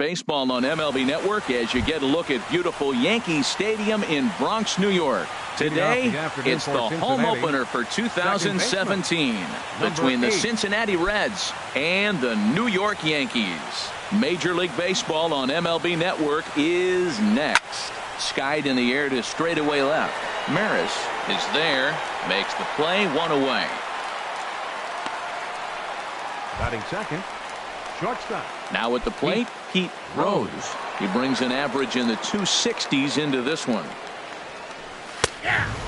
Baseball on MLB Network as you get a look at beautiful Yankee Stadium in Bronx, New York. Today, it's the home opener for 2017 between the Cincinnati Reds and the New York Yankees. Major League Baseball on MLB Network is next. Skied in the air to straightaway left. Maris is there, makes the play, one away. Batting second, shortstop. Now at the plate, Pete Rose. He brings an average in the 260s into this one.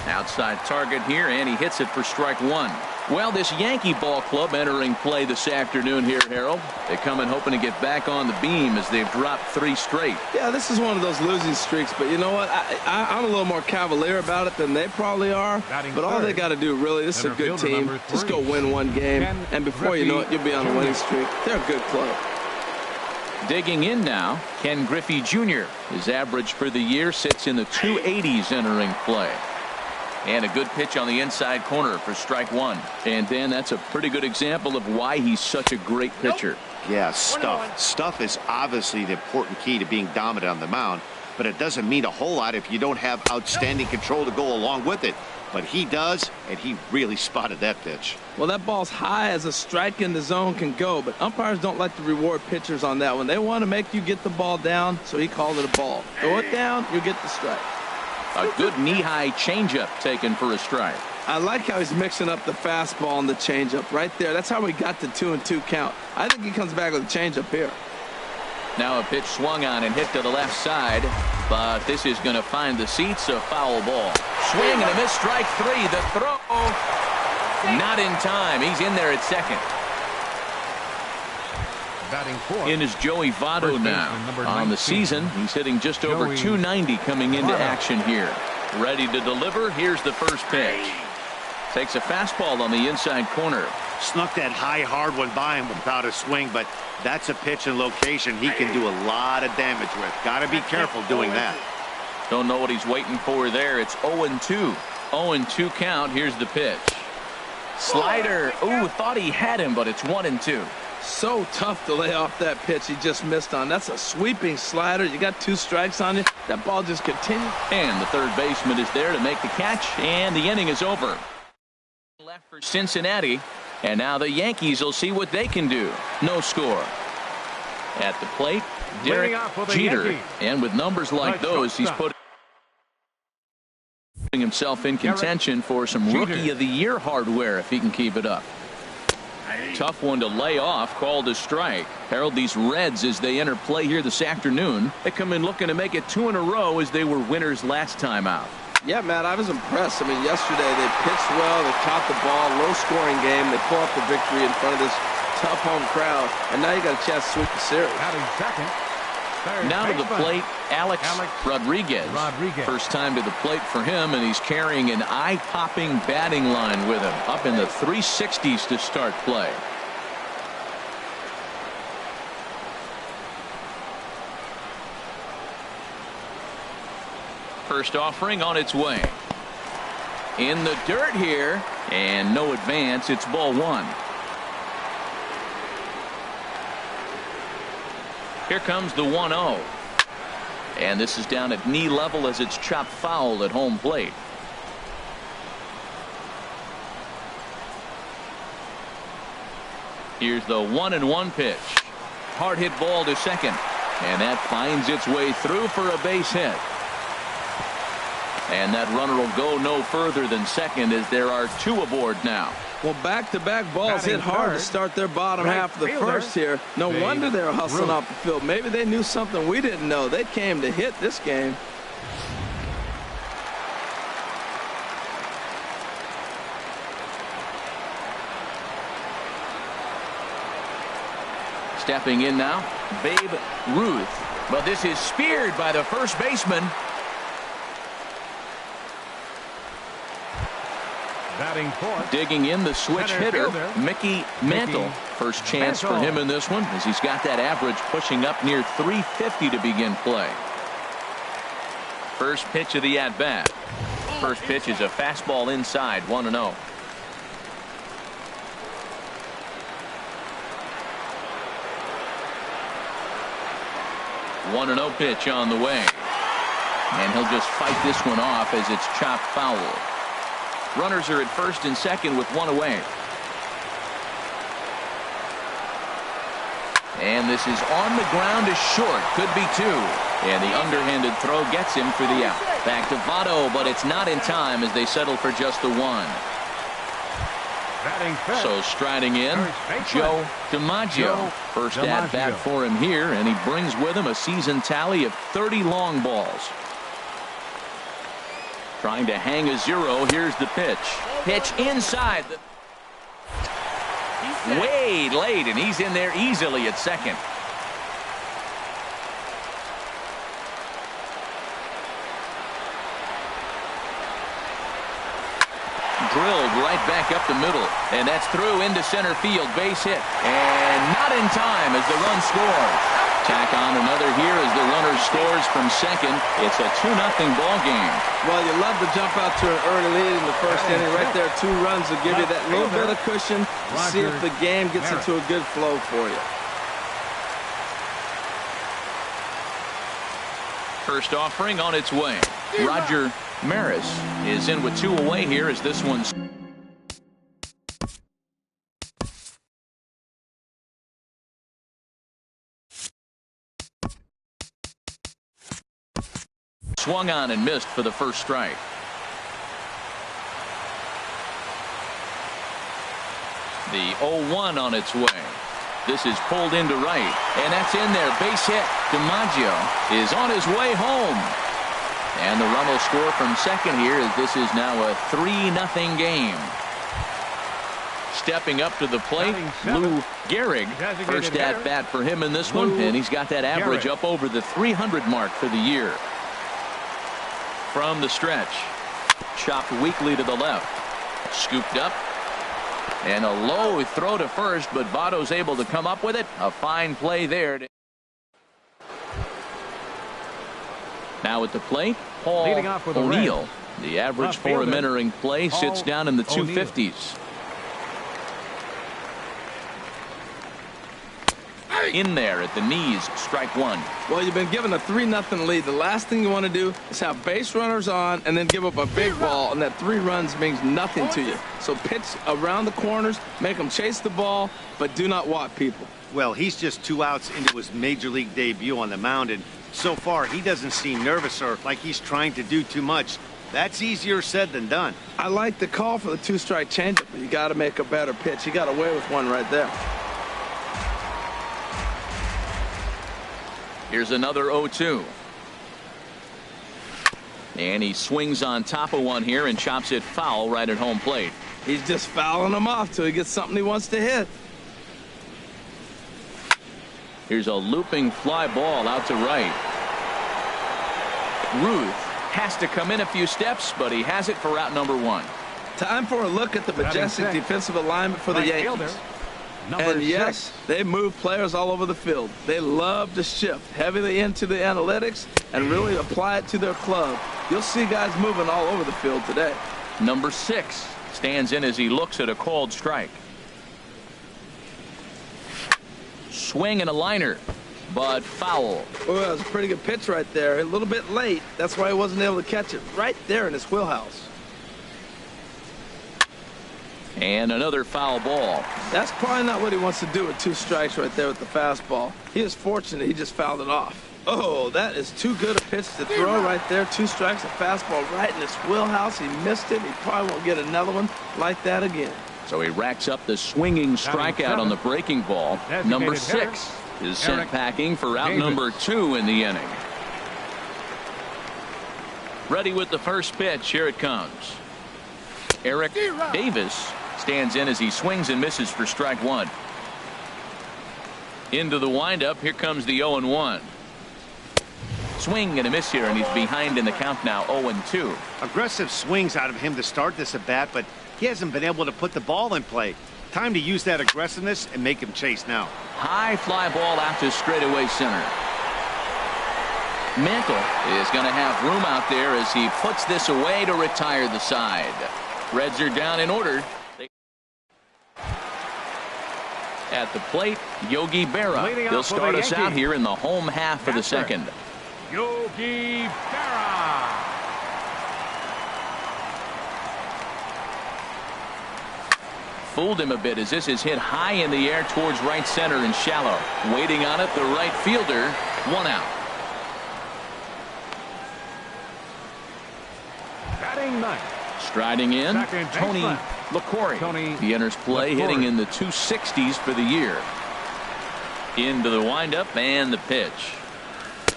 Outside target here, and he hits it for strike one. Well, this Yankee ball club entering play this afternoon here, Harold. They come in hoping to get back on the beam as they've dropped 3 straight. Yeah, this is one of those losing streaks, but you know what? I'm a little more cavalier about it than they probably are. But all they got to do, really, this is a good team. Just go win one game, and before you know it, you'll be on a winning streak. They're a good club. Digging in now, Ken Griffey Jr. His average for the year sits in the 280s entering play. And a good pitch on the inside corner for strike one. And Dan, that's a pretty good example of why he's such a great pitcher. Yeah, stuff. Stuff is obviously the important key to being dominant on the mound, but it doesn't mean a whole lot if you don't have outstanding control to go along with it. But he does, and he really spotted that pitch. Well, that ball's high as a strike in the zone can go, but umpires don't like to reward pitchers on that one. They want to make you get the ball down, so he called it a ball. Throw it down, you get the strike. A good knee-high changeup taken for a strike. I like how he's mixing up the fastball and the changeup right there. That's how we got the 2-2 count. I think he comes back with a changeup here. Now a pitch swung on and hit to the left side, but this is going to find the seats, a foul ball. Swing and a miss, strike three. The throw, not in time. He's in there at second. In is Joey Votto now. On the season, he's hitting just over 290 coming into action here. Ready to deliver. Here's the first pitch. Takes a fastball on the inside corner. Snuck that high, hard one by him without a swing, but that's a pitch and location he can do a lot of damage with. Got to be careful doing that. Don't know what he's waiting for there. It's 0-2. 0-2 count. Here's the pitch. Slider. Ooh, thought he had him, but it's 1-2. So tough to lay off that pitch he just missed on. That's a sweeping slider. You got 2 strikes on you. That ball just continues. And the third baseman is there to make the catch, and the inning is over. Left for Cincinnati, and now the Yankees will see what they can do. No score. At the plate, Derek Jeter. And with numbers like those, he's putting himself in contention for some Rookie of the Year hardware if he can keep it up. Tough one to lay off, called a strike. Harold, these Reds, as they enter play here this afternoon, they come in looking to make it 2 in a row as they were winners last time out. Yeah, Matt, I was impressed. I mean, yesterday they pitched well, they caught the ball, low-scoring game. They pull up the victory in front of this tough home crowd, and now you got a chance to sweep the series. Now to the plate, Alex Rodriguez. First time to the plate for him, and he's carrying an eye-popping batting line with him. Up in the 360s to start play. First offering on its way. In the dirt here, and no advance. It's ball one. Here comes the 1-0. And this is down at knee level as it's chopped foul at home plate. Here's the 1-1 pitch. Hard hit ball to second. And that finds its way through for a base hit. And that runner will go no further than second as there are 2 aboard now. Well, back-to-back balls hit hard to start their bottom half of the first here. No wonder they were hustling off the field. Maybe they knew something we didn't know. They came to hit this game. Stepping in now, Babe Ruth. But this is speared by the first baseman. Digging in, the switch hitter, Mickey Mantle. First chance for him in this one as he's got that average pushing up near 350 to begin play. First pitch of the at-bat. First pitch is a fastball inside, 1-0. 1-0 pitch on the way. And he'll just fight this one off as it's chopped foul. Runners are at first and second with one away. And this is on the ground is short. Could be two. And the underhanded throw gets him for the out. Back to Votto, but it's not in time as they settle for just the one. So striding in, Joe DiMaggio. First at bat for him here, and he brings with him a season tally of 30 long balls. Trying to hang a zero. Here's the pitch. Pitch inside. Way late, and he's in there easily at second. Drilled right back up the middle, and that's through into center field. Base hit, and not in time as the run scores. Tack on another here as the runner scores from second. It's a 2-0 ball game. Well, you love to jump out to an early lead in the first inning. Right there, 2 runs will give you that little bit of cushion to see if the game gets into a good flow for you. First offering on its way. Roger Maris is in with 2 away here as this one's swung on and missed for the first strike. The 0-1 on its way. This is pulled into right, and that's in there. Base hit. DiMaggio is on his way home. And the run will score from second here as this is now a 3-0 game. Stepping up to the plate, Lou Gehrig. First at bat for him in this one, and he's got that average up over the 300 mark for the year. From the stretch, chopped weakly to the left, scooped up, and a low throw to first, but Votto's able to come up with it. A fine play there. Now at the plate, Paul O'Neill. The average for him entering play sits down in the 250s. In there at the knees, strike one. Well, you've been given a 3-0 lead. The last thing you want to do is have base runners on and then give up a big ball, and that 3 runs means nothing to you. So pitch around the corners, make them chase the ball, but do not walk people. Well, he's just 2 outs into his major league debut on the mound, and so far he doesn't seem nervous or like he's trying to do too much. That's easier said than done. I like the call for the 2-strike changeup, but you got to make a better pitch. He got away with one right there. Here's another 0-2. And he swings on top of one here and chops it foul right at home plate. He's just fouling them off till he gets something he wants to hit. Here's a looping fly ball out to right. Ruth has to come in a few steps, but he has it for out number 1. Time for a look at the majestic defensive alignment for the Yankees. And yes, they move players all over the field. They love to shift heavily into the analytics and really apply it to their club. You'll see guys moving all over the field today. Number 6 stands in as he looks at a called strike. Swing and a liner, but foul. Oh, that was a pretty good pitch right there. A little bit late. That's why he wasn't able to catch it right there in his wheelhouse. And another foul ball. That's probably not what he wants to do with 2 strikes right there with the fastball. He is fortunate he just fouled it off. Oh, that is too good a pitch to throw right there. 2 strikes, a fastball right in his wheelhouse. He missed it. He probably won't get another one like that again. So he racks up the swinging strikeout on the breaking ball. Number 6 is sent packing for out number 2 in the inning. Ready with the first pitch. Here it comes. Eric Davis stands in as he swings and misses for strike 1. Into the windup. Here comes the 0-1. Swing and a miss here, and he's behind in the count now, 0-2. Aggressive swings out of him to start this at bat, but he hasn't been able to put the ball in play. Time to use that aggressiveness and make him chase now. High fly ball out to straightaway center. Mantle is going to have room out there as he puts this away to retire the side. Reds are down in order. At the plate, Yogi Berra. He'll start us out here in the home half of the second. Yogi Berra. Fooled him a bit as this is hit high in the air towards right center and shallow. Waiting on it, the right fielder. 1 out. Batting ninth. Striding in, Tony LaCory. He enters play hitting in the 260s for the year. Into the windup and the pitch.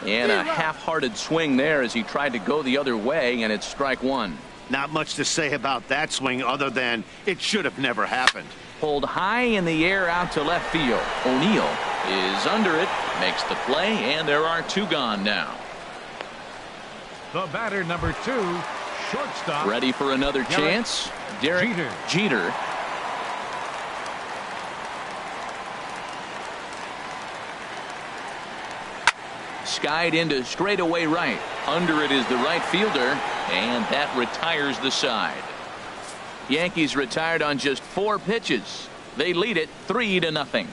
And a half-hearted swing there as he tried to go the other way, and it's strike 1. Not much to say about that swing other than it should have never happened. Pulled high in the air out to left field. O'Neill is under it, makes the play, and there are 2 gone now. The batter, number 2, shortstop. Ready for another chance. Derek Jeter. Skied into straightaway right. Under it is the right fielder, and that retires the side. Yankees retired on just 4 pitches. They lead it 3-0.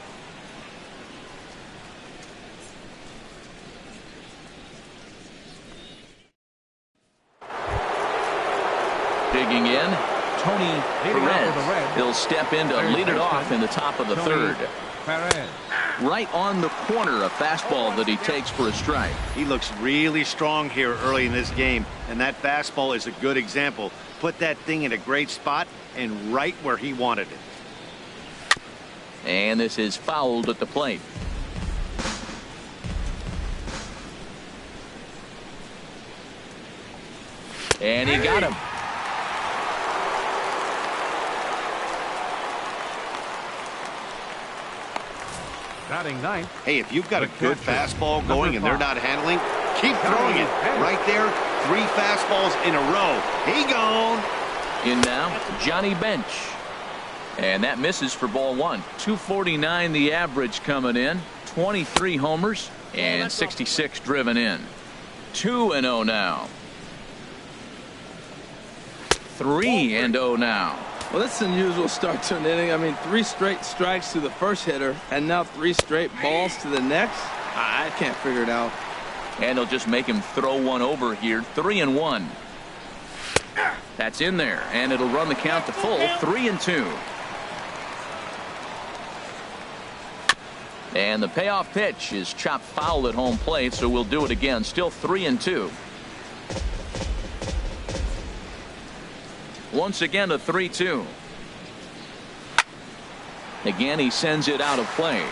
Digging in, Tony Perez. He'll step in to lead it off in the top of the third. Right on the corner, a fastball that he takes for a strike. He looks really strong here early in this game, and that fastball is a good example. Put that thing in a great spot and right where he wanted it. And this is fouled at the plate. And he got him. Batting ninth. Hey, if you've got a good fastball going and they're not handling, keep throwing it. Right there, 3 fastballs in a row. He gone. In now, Johnny Bench. And that misses for ball 1. 249 the average coming in. 23 homers and 66 driven in. 2-0 now. 3-0 now. Well, that's an unusual start to an inning. I mean, 3 straight strikes to the first hitter, and now 3 straight balls to the next. I can't figure it out. And they'll just make him throw one over here. 3-1. That's in there, and it'll run the count to full. 3-2. And the payoff pitch is chopped foul at home plate, so we'll do it again. Still 3-2. Once again a 3-2. Again he sends it out of play.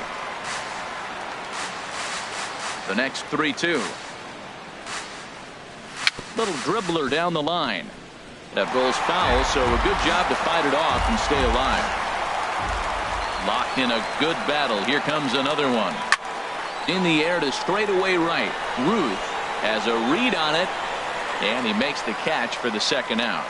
The next 3-2. Little dribbler down the line. That goes foul, so a good job to fight it off and stay alive. Locked in a good battle. Here comes another one. In the air to straightaway right. Ruth has a read on it, and he makes the catch for the second out.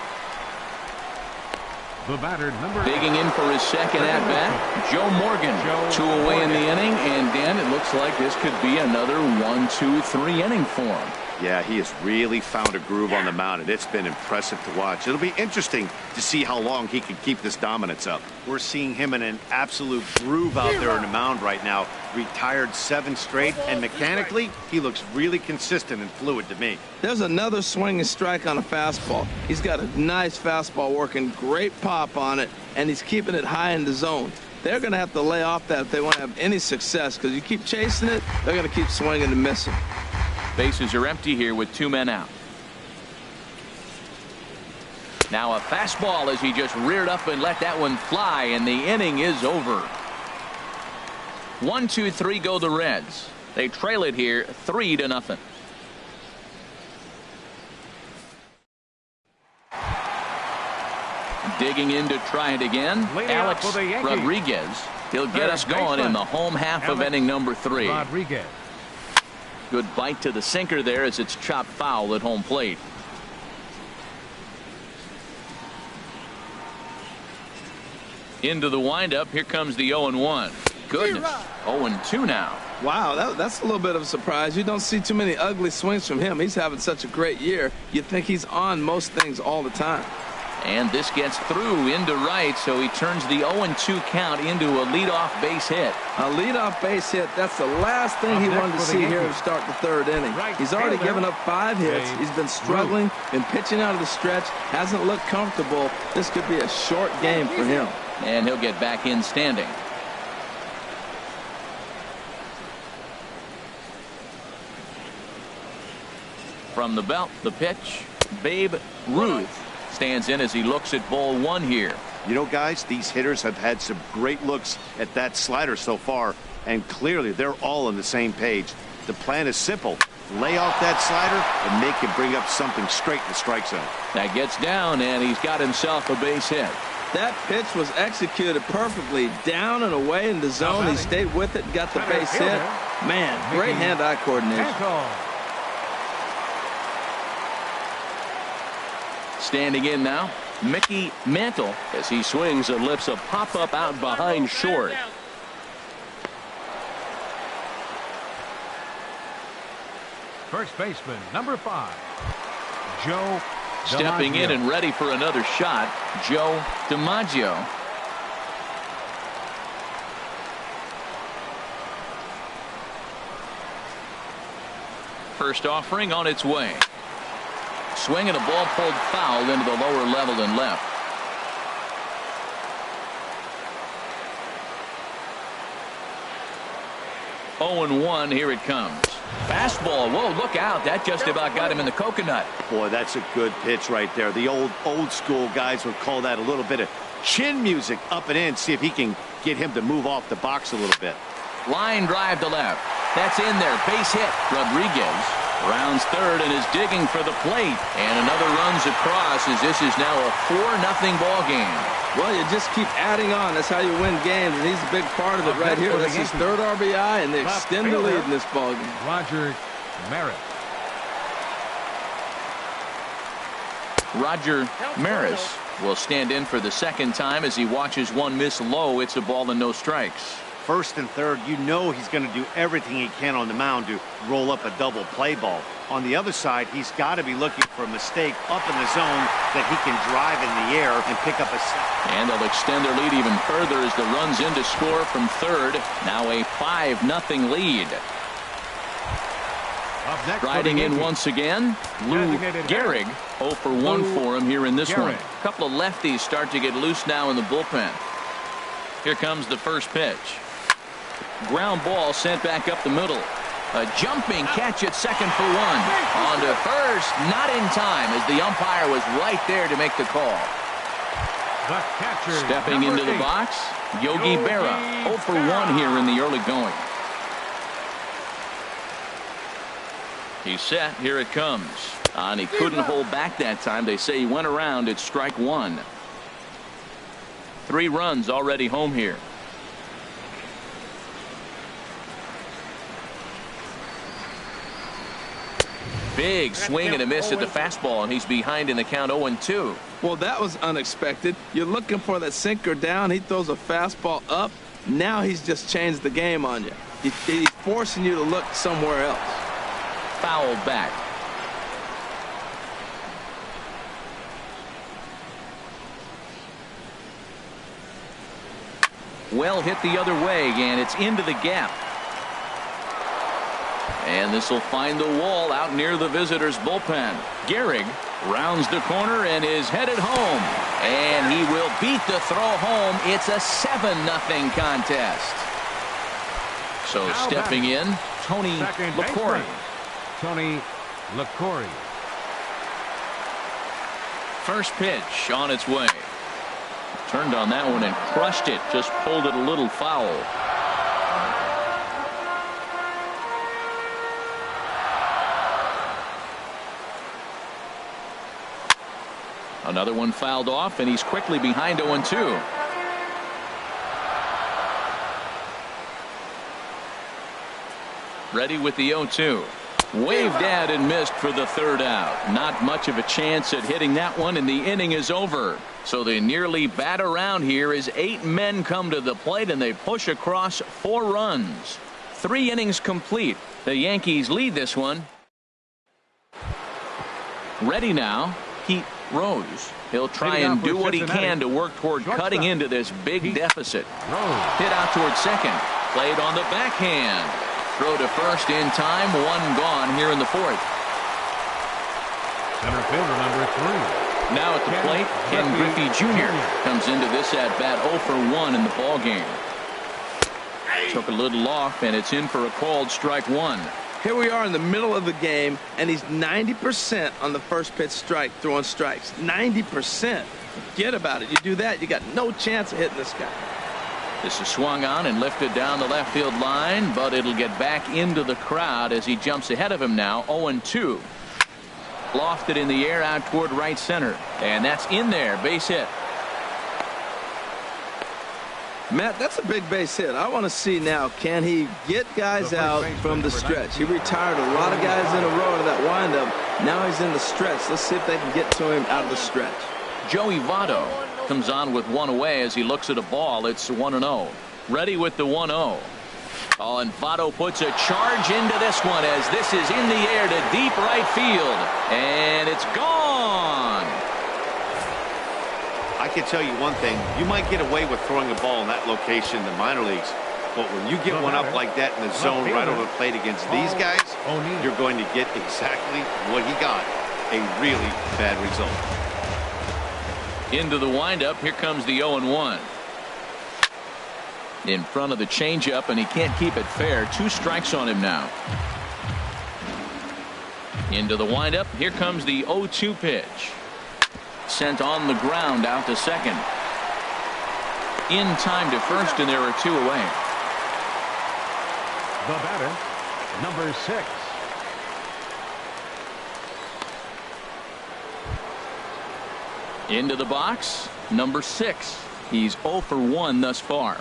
The batter, number digging in for his second at-bat, Joe Morgan. 2 away in the inning, and Dan, it looks like this could be another 1-2-3 inning for him. Yeah, he has really found a groove on the mound, and it's been impressive to watch. It'll be interesting to see how long he can keep this dominance up. We're seeing him in an absolute groove out there on the mound right now. Retired 7 straight, and mechanically, he looks really consistent and fluid to me. There's another swinging strike on a fastball. He's got a nice fastball working, great pop on it, and he's keeping it high in the zone. They're going to have to lay off that if they want to have any success, because you keep chasing it, they're going to keep swinging and missing. Bases are empty here with 2 men out. Now a fastball as he just reared up and let that one fly, and the inning is over. 1-2-3 go the Reds. They trail it here 3-0. Digging in to try it again, Alex Rodriguez. He'll get us going in the home half of inning number 3. Rodriguez. Good bite to the sinker there as it's chopped foul at home plate. Into the windup. Here comes the 0-1. Goodness. 0-2 now. Wow, that's a little bit of a surprise. You don't see too many ugly swings from him. He's having such a great year. You think he's on most things all the time. And this gets through into right, so he turns the 0-2 count into a leadoff base hit. A leadoff base hit, that's the last thing he wanted to see here to start the third inning. He's already given up 5 hits. He's been struggling, been pitching out of the stretch, hasn't looked comfortable. This could be a short game for him. And he'll get back in standing. From the belt, the pitch, Babe Ruth stands in as he looks at ball 1 here. You know, guys, these hitters have had some great looks at that slider so far, and clearly they're all on the same page. The plan is simple. Lay off that slider and make him bring up something straight in the strike zone. That gets down, and he's got himself a base hit. That pitch was executed perfectly. Down and away in the zone. He stayed with it, got the base hit. Man, great hand-eye coordination. Standing in now, Mickey Mantle, as he swings and lifts a pop-up out behind short. First baseman, number 5, Joe Stepping in and ready for another shot, Joe DiMaggio. First offering on its way. Swing and a ball pulled foul into the lower level and left. Oh and 1, here it comes. Fastball, whoa, look out, that just about got him in the coconut. Boy, that's a good pitch right there. The old school guys would call that a little bit of chin music up and in, see if he can get him to move off the box a little bit. Line drive to left. That's in there, base hit. Rodriguez rounds third and is digging for the plate. And another runs across as this is now a 4-0 ball game. Well, you just keep adding on. That's how you win games, and he's a big part of it right here. That's his third RBI, and they extend the lead in this ball game. Roger Maris. Roger Maris will stand in for the second time as he watches one miss low. It's a ball and no strikes. First and third, you know he's going to do everything he can on the mound to roll up a double play ball. On the other side, he's got to be looking for a mistake up in the zone that he can drive in the air and pick up a sack. And they'll extend their lead even further as the runs in to score from third. Now a 5-0 lead. Riding in once again, Lou Gehrig. 0 for 1 for him here in this one. A couple of lefties start to get loose now in the bullpen. Here comes the first pitch. Ground ball sent back up the middle. A jumping catch at second for 1. On to first, not in time as the umpire was right there to make the call. The catcher, stepping into the box, Yogi Berra. 0 for 1 here in the early going. He's set. Here it comes. And he couldn't hold back that time. They say he went around at strike 1. 3 runs already home here. Big swing and a miss at the fastball, and he's behind in the count 0-2. Well, that was unexpected. You're looking for that sinker down. He throws a fastball up. Now he's just changed the game on you. He's forcing you to look somewhere else. Fouled back. Well hit the other way, and it's into the gap. And this will find the wall out near the visitors' bullpen. Gehrig rounds the corner and is headed home. And he will beat the throw home. It's a 7-0 contest. So now stepping in, Tony LaCorey. Tony LaCorey. First pitch on its way. Turned on that one and crushed it. Just pulled it a little foul. Another one fouled off, and he's quickly behind 0-2. Ready with the 0-2. Waved at and missed for the third out. Not much of a chance at hitting that one, and the inning is over. So they nearly bat around here as 8 men come to the plate, and they push across 4 runs. 3 innings complete. The Yankees lead this one. Ready now, Pete Rose. He'll try and do what he can to work toward cutting into this big deficit. Hit out toward second. Played on the backhand. Throw to first in time. One gone here in the fourth. Center fielder number 3. Now at the plate, Ken Griffey Jr. comes into this at-bat 0 for 1 in the ball game. Took a little off, and it's in for a called strike one. Here we are in the middle of the game, and he's 90% on the first pitch strike, throwing strikes. 90%. Forget about it. You do that, you got no chance of hitting this guy. This is swung on and lifted down the left field line, but it'll get back into the crowd as he jumps ahead of him now, 0-2. Lofted in the air out toward right center, and that's in there, base hit. Matt, that's a big base hit. I want to see now, can he get guys out from the stretch? He retired a lot of guys in a row to that windup. Now he's in the stretch. Let's see if they can get to him out of the stretch. Joey Votto comes on with one away as he looks at a ball. It's 1-0. Ready with the 1-0. Oh, and Votto puts a charge into this one as this is in the air to deep right field. And it's gone. I can tell you one thing. You might get away with throwing a ball in that location in the minor leagues. But when you get one up like that in the zone right over the plate against these guys, you're going to get exactly what he got. A really bad result. Into the windup. Here comes the 0-1. In front of the changeup, and he can't keep it fair. 2 strikes on him now. Into the windup. Here comes the 0-2 pitch. Sent on the ground out to second. In time to first, and there are 2 away. The batter, number 6. Into the box, number 6. He's 0 for 1 thus far.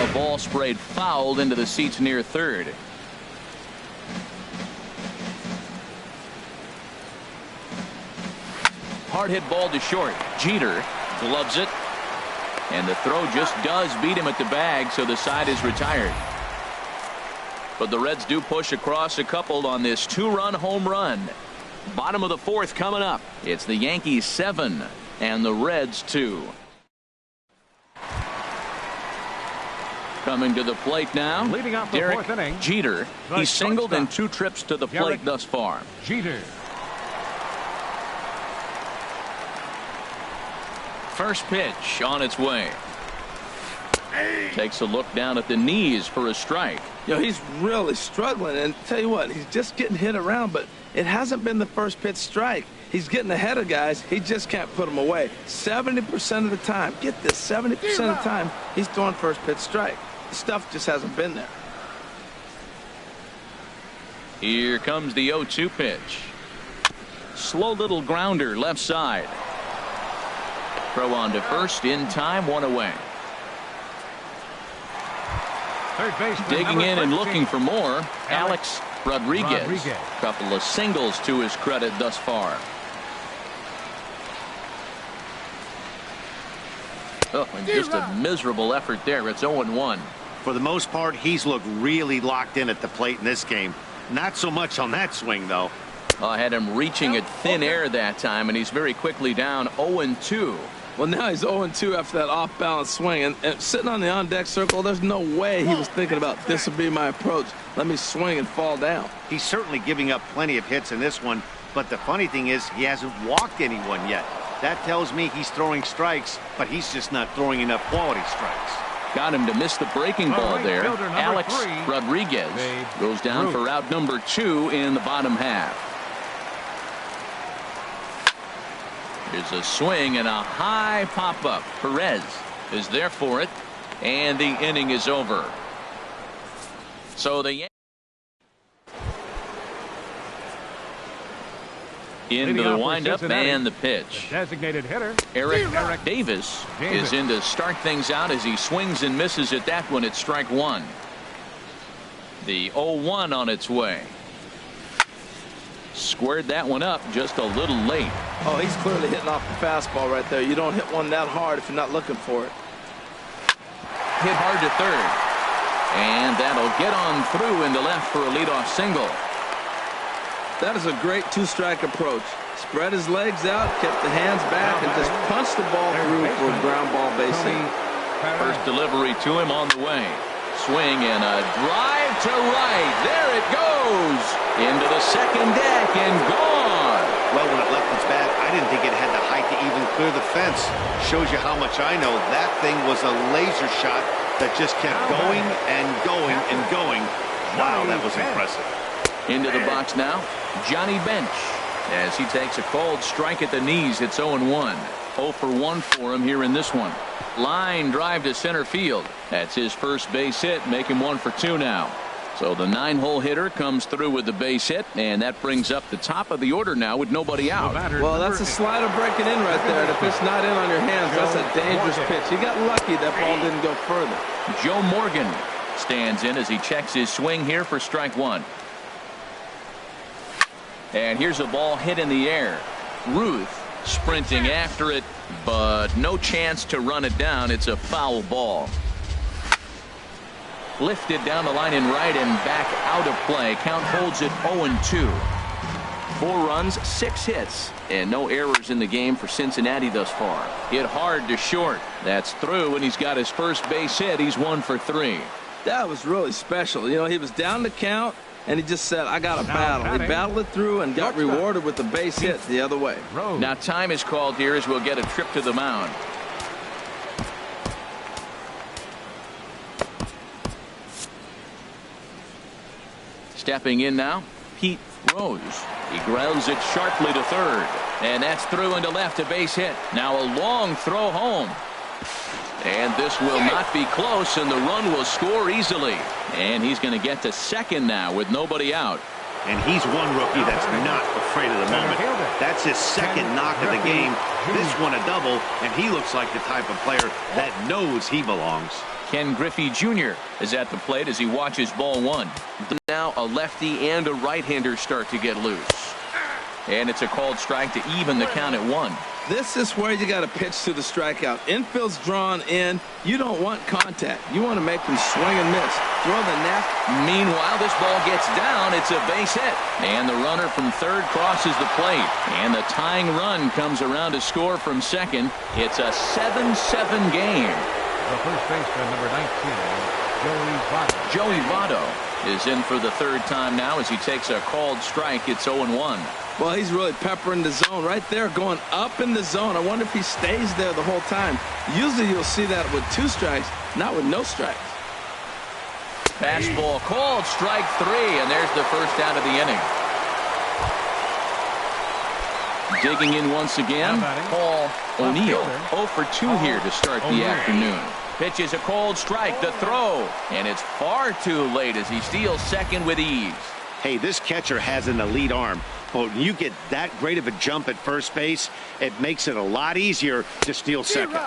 a ball sprayed foul into the seats near third. Hard hit ball to short. Jeter gloves it. And the throw just does beat him at the bag, so the side is retired. But the Reds do push across a couple on this 2-run home run. Bottom of the fourth coming up. It's the Yankees 7 and the Reds 2. Coming to the plate now, leading off the fourth inning, Jeter. He's singled in 2 trips to the plate thus far. Jeter. First pitch on its way. Takes a look down at the knees for a strike. He's really struggling, and tell you what, he's just getting hit around, but it hasn't been the first pitch strike. He's getting ahead of guys. He just can't put them away. 70% of the time, get this, 70% of the time, he's throwing first pitch strike. The stuff just hasn't been there. Here comes the 0-2 pitch. Slow little grounder left side. Throw on to first in time, 1 away. Digging in and looking for more, Alex Rodriguez. Couple of singles to his credit thus far. Oh, and just a miserable effort there. It's 0-1. For the most part, he's looked really locked in at the plate in this game. Not so much on that swing, though. I had him reaching at thin air that time, and he's very quickly down 0-2. Well, now he's 0-2 after that off-balance swing. And sitting on the on-deck circle, there's no way he was thinking about this would be my approach. Let me swing and fall down. He's certainly giving up plenty of hits in this one, but the funny thing is he hasn't walked anyone yet. That tells me he's throwing strikes, but he's just not throwing enough quality strikes. Got him to miss the breaking ball there. Alex Rodriguez goes down for out number 2 in the bottom half. Here's a swing and a high pop-up. Perez is there for it, and the inning is over. So the into the windup and the pitch. Designated hitter Eric Davis is in to start things out as he swings and misses at that one. It's strike 1. The 0-1 on its way. Squared that one up just a little late. Oh, he's clearly hitting off the fastball right there. You don't hit one that hard if you're not looking for it. Hit hard to third. And that'll get on through into left for a leadoff single. That is a great 2-strike approach. Spread his legs out, kept the hands back, and just punched the ball through for a ground ball base hit. First delivery to him on the way. Swing and a drive to right. There it goes. Into the second deck and gone. Well, when it left its bat, I didn't think it had the height to even clear the fence. Shows you how much I know. That thing was a laser shot that just kept going and going and going. Wow, that was impressive. Into the box now, Johnny Bench. As he takes a cold strike at the knees, it's 0-1. 0 for 1 for him here in this one. Line drive to center field. That's his first base hit, make him 1 for 2 now. So the 9-hole hitter comes through with the base hit, and that brings up the top of the order now with nobody out. Well, that's a slider breaking in right there, and if it's not in on your hands, that's a dangerous pitch. He got lucky that ball didn't go further. Joe Morgan stands in as he checks his swing here for strike 1. And here's a ball hit in the air. Ruth sprinting after it, but no chance to run it down. It's a foul ball. Lifted down the line in right and back out of play. Count holds it 0-2. 4 runs, 6 hits, and no errors in the game for Cincinnati thus far. Hit hard to short. That's through, and he's got his first base hit. He's 1 for 3. That was really special. You know, he was down the count, and he just said, I got to battle. He battled it through and got rewarded with the base hit the other way. Now time is called here as we'll get a trip to the mound. Stepping in now, Pete Rose. He grounds it sharply to third, and that's through into left, a base hit. Now a long throw home. And this will not be close, and the run will score easily. And he's going to get to second now with nobody out. And he's one rookie that's not afraid of the moment. That's his second knock of the game. This one a double, and he looks like the type of player that knows he belongs. Ken Griffey Jr. is at the plate as he watches ball one. Now a lefty and a right-hander start to get loose. And it's a called strike to even the count at 1. This is where you got to pitch to the strikeout. Infield's drawn in. You don't want contact. You want to make them swing and miss. Throw the neck. Meanwhile, this ball gets down. It's a base hit. And the runner from third crosses the plate. And the tying run comes around to score from second. It's a 7-7 game. The first baseman, number 19, Joey Votto. Joey Votto is in for the third time now as he takes a called strike. It's 0-1. Well, he's really peppering the zone right there, going up in the zone. I wonder if he stays there the whole time. Usually you'll see that with 2 strikes, not with no strikes. Fastball called, strike 3, and there's the first out of the inning. Digging in once again, Paul O'Neill. 0 for 2 here to start the afternoon. Pitch is a called strike, the throw, and it's far too late as he steals second with ease. Hey, this catcher has an elite arm. But when you get that great of a jump at first base, it makes it a lot easier to steal second.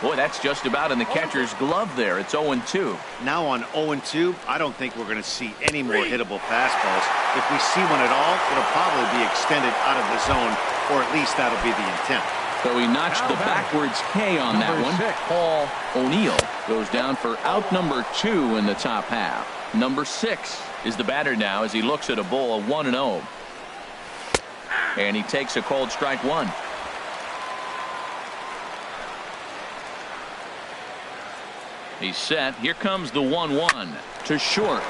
Boy, that's just about in the catcher's glove there. It's 0-2. Now on 0-2, I don't think we're going to see any more hittable fastballs. If we see one at all, it'll probably be extended out of the zone, or at least that'll be the intent. So he notched the backwards K on that one. Paul O'Neill goes down for out number 2 in the top half. Number 6 is the batter now as he looks at a ball of 1-0. And he takes a called strike 1. He's set. Here comes the 1-1 to short.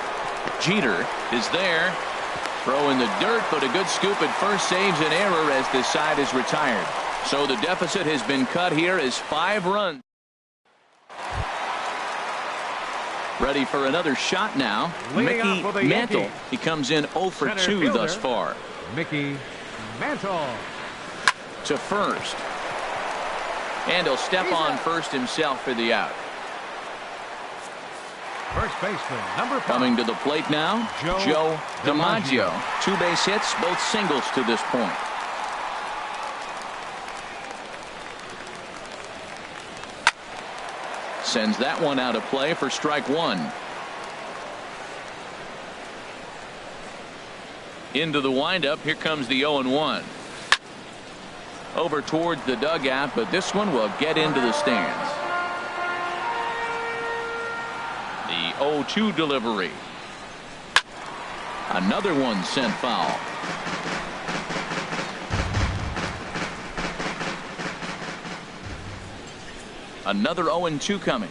Jeter is there. Throw in the dirt, but a good scoop at first saves an error as this side is retired. So the deficit has been cut here as 5 runs. Ready for another shot now. Mickey Mantle. He comes in 0 for 2 thus far. Mickey Mantle to first. And he'll step on first himself for the out. First baseman, number 5. Coming to the plate now, Joe DiMaggio. 2 base hits, both singles to this point. Sends that one out of play for strike 1. Into the windup. Here comes the 0-1. Over towards the dugout, but this one will get into the stands. The 0-2 delivery. Another one sent foul. Another 0-2 coming.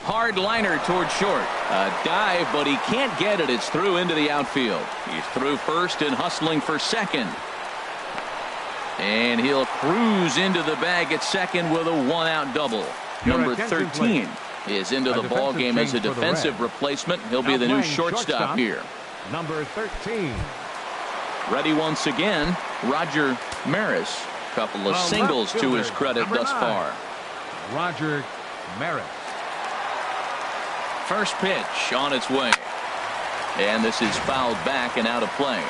Hard liner towards short. A dive, but he can't get it. It's through into the outfield. He's through first and hustling for second. And he'll cruise into the bag at second with a 1-out double. Number 13 is into the ball game as a defensive replacement. He'll be the new shortstop here. Number 13. Ready once again, Roger Maris. Couple of singles to his credit thus far. Roger Maris. First pitch on its way. And this is fouled back and out of play.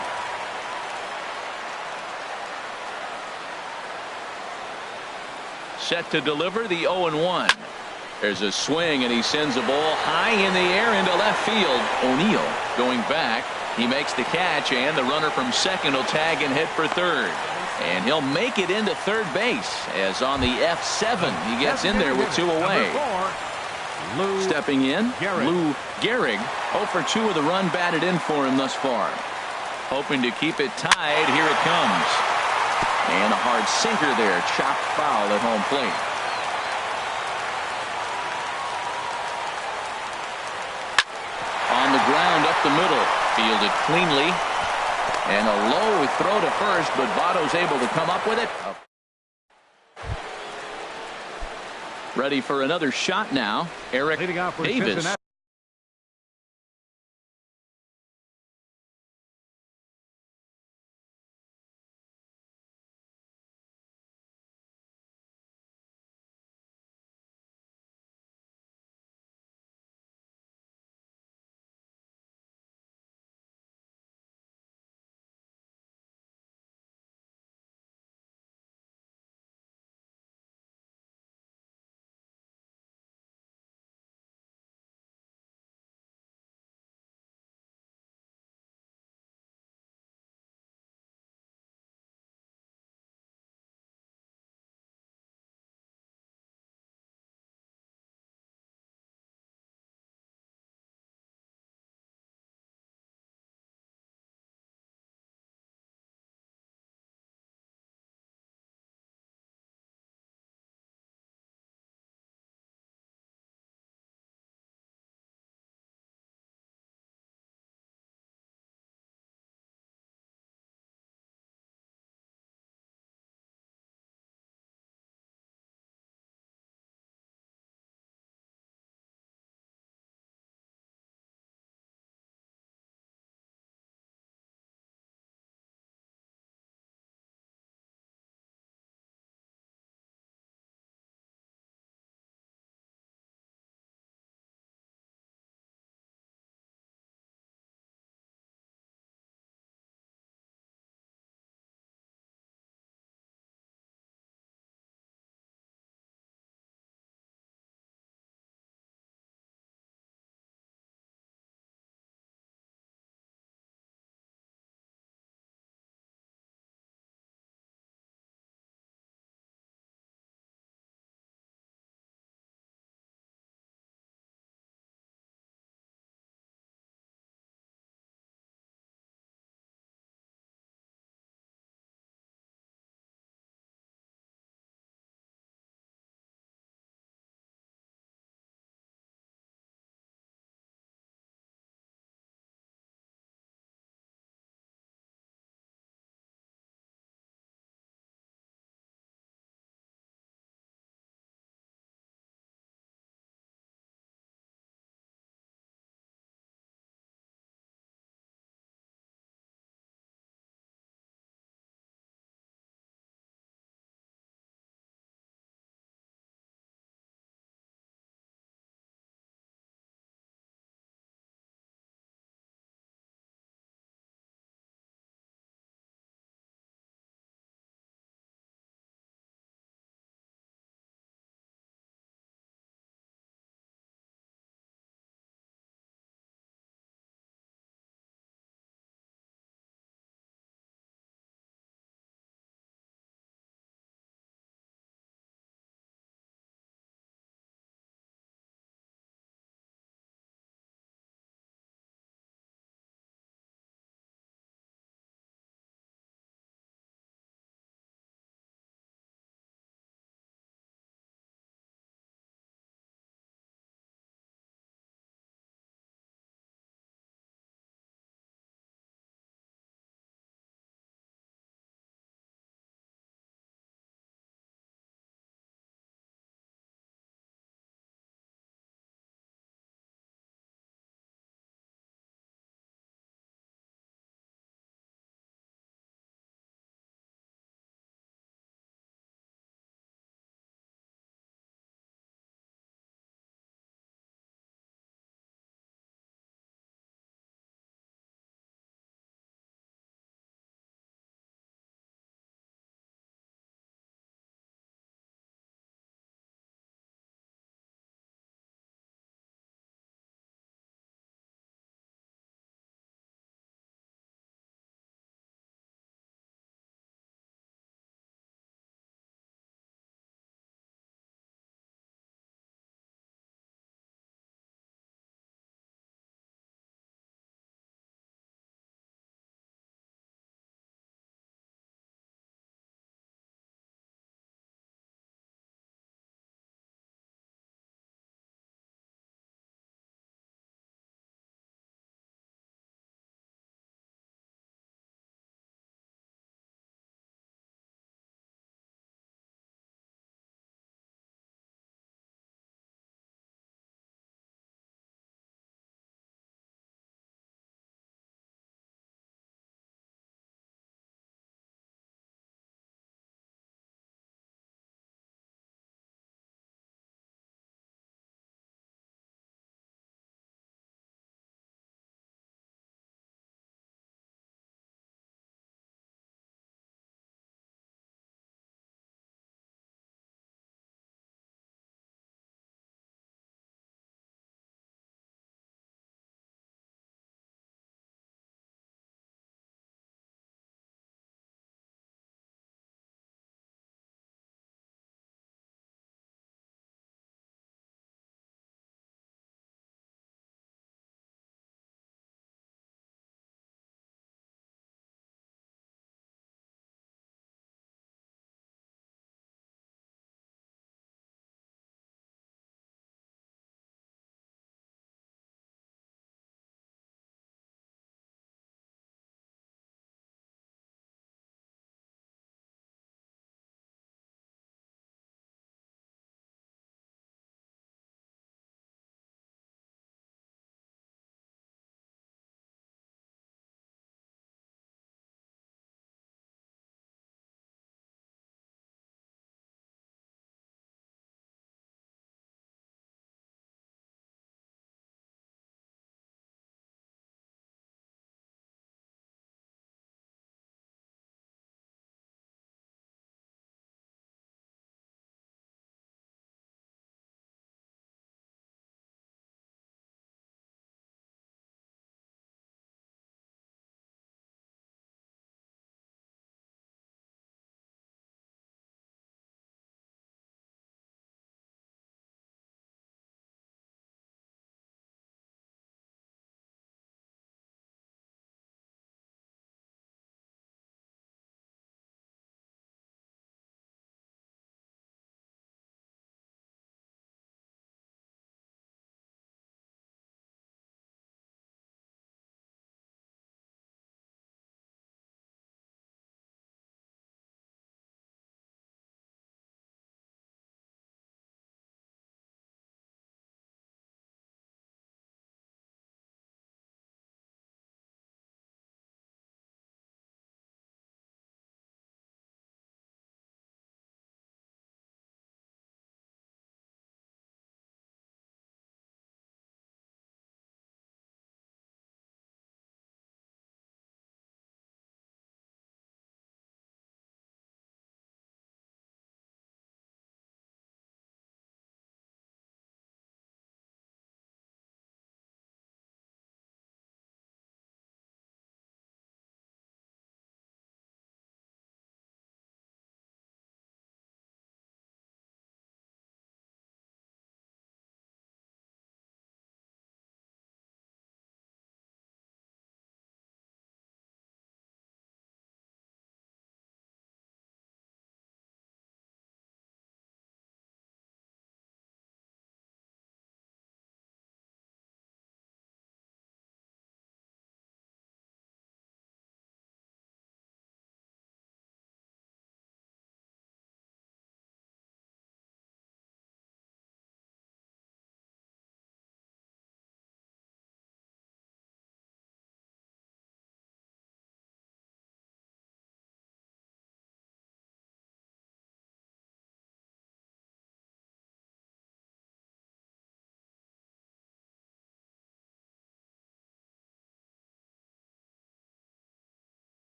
Set to deliver the 0-1. There's a swing and he sends a ball high in the air into left field. O'Neill going back. He makes the catch and the runner from second will tag and hit for third. And he'll make it into third base as on the F7 he gets in there with 2 away. Stepping in, Lou Gehrig. 0 for 2 with a run batted in for him thus far. Hoping to keep it tied. Here it comes. And a hard sinker there. Chopped foul at home plate. On the ground up the middle. Fielded cleanly. And a low throw to first, but Votto's able to come up with it. Ready for another shot now. Eric Davis.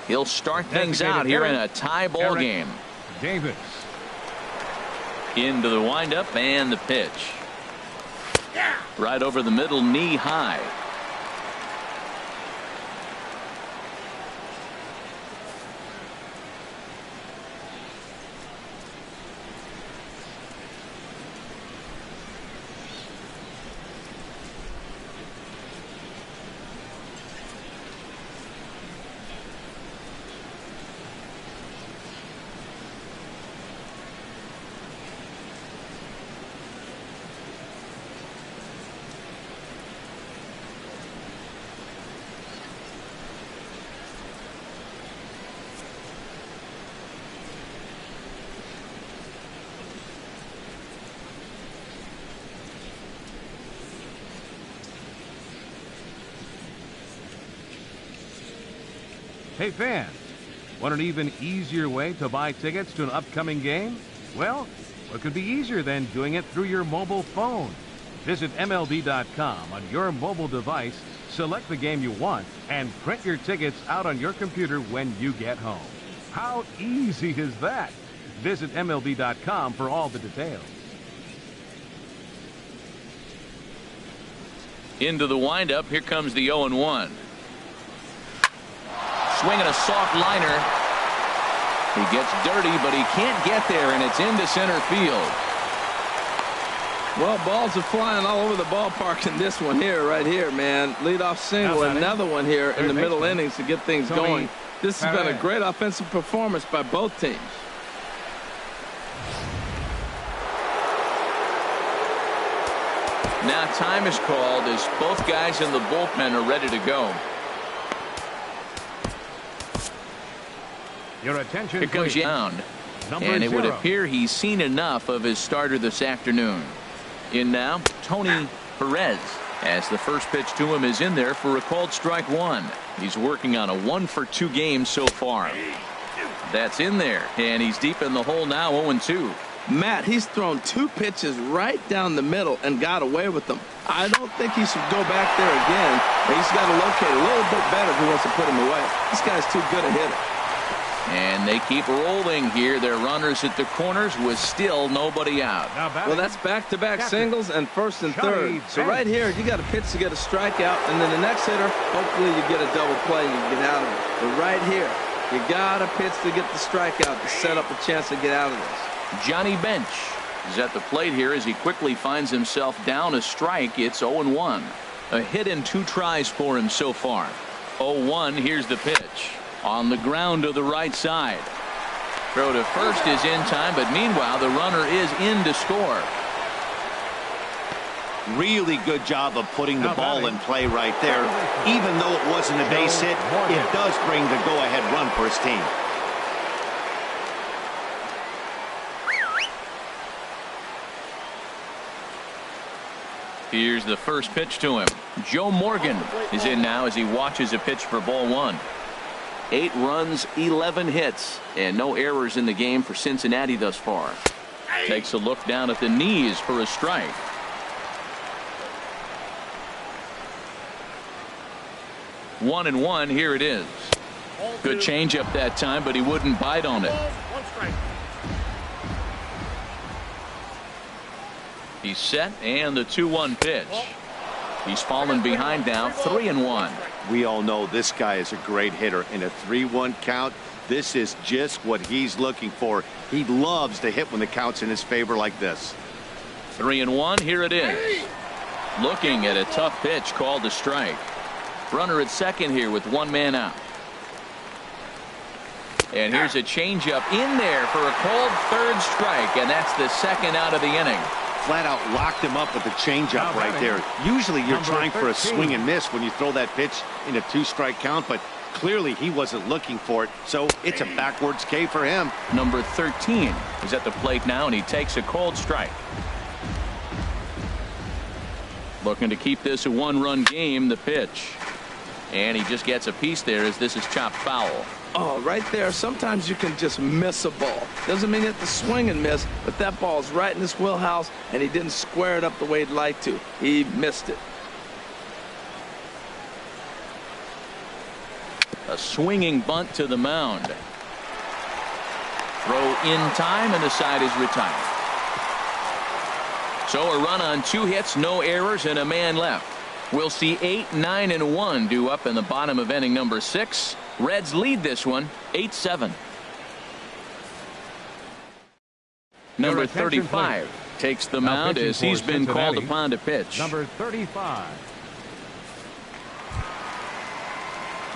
He'll start things out here in a tie ball game. Davis. Into the windup and the pitch. Right over the middle, knee high. Hey fans, want an even easier way to buy tickets to an upcoming game? Well, what could be easier than doing it through your mobile phone? Visit MLB.com on your mobile device, select the game you want, and print your tickets out on your computer when you get home. How easy is that? Visit MLB.com for all the details. Into the windup, here comes the 0-1. Swinging a soft liner. He gets dirty, but he can't get there, and it's into center field. Well, balls are flying all over the ballpark in this one here, right here, man. Leadoff single, another one here in the middle innings to get things going. This has been a great offensive performance by both teams. Now time is called as both guys in the bullpen are ready to go. Your attention, here comes Young, and it would appear he's seen enough of his starter this afternoon. In now, Tony Perez, as the first pitch to him is in there for a called strike one. He's working on a 1-for-2 game so far. That's in there, and he's deep in the hole now, 0-2. Matt, he's thrown 2 pitches right down the middle and got away with them. I don't think he should go back there again. He's got to locate a little bit better if he wants to put him away. This guy's too good a hitter. And they keep rolling here. Their runners at the corners with still nobody out. Well, that's back-to-back singles and first and third. So right here, you got a pitch to get a strikeout, and then the next hitter, hopefully you get a double play and you get out of it. But right here, you got a pitch to get the strikeout to set up a chance to get out of this. Johnny Bench is at the plate here as he quickly finds himself down a strike. It's 0-1. A hit in 2 tries for him so far. 0-1. Here's the pitch. On the ground to the right side. Throw to first is in time, but meanwhile the runner is in to score. Really good job of putting the ball in play right there. Even though it wasn't a base hit, it does bring the go-ahead run for his team. Here's the first pitch to him. Joe Morgan is in now as he watches a pitch for ball 1. 8 runs, 11 hits, and no errors in the game for Cincinnati thus far. Takes a look down at the knees for a strike. One and one, here it is. Good changeup that time, but he wouldn't bite on it. He's set, and the 2-1 pitch. He's fallen behind now, 3-1. We all know this guy is a great hitter. In a 3-1 count, this is just what he's looking for. He loves to hit when the count's in his favor like this. 3-1, here it is. Looking at a tough pitch called a strike. Runner at second here with 1 man out. And here's a changeup in there for a called 3rd strike, and that's the 2nd out of the inning. Flat out locked him up with the changeup right there. Usually you're trying for a swing and miss when you throw that pitch in a 2-strike count, but clearly he wasn't looking for it, so it's a backwards K for him. Number 13 is at the plate now, and he takes a called strike. Looking to keep this a 1-run game, the pitch. And he just gets a piece there as this is chopped foul. Oh, right there. Sometimes you can just miss a ball. Doesn't mean you have to swing and miss, but that ball's right in his wheelhouse, and he didn't square it up the way he'd like to. He missed it. A swinging bunt to the mound. Throw in time, and the side is retired. So a run on 2 hits, no errors, and a man left. We'll see 8, 9, and 1 due up in the bottom of inning number 6. Reds lead this one 8-7. Number 35 takes the mound as he's been called upon to pitch. Number 35.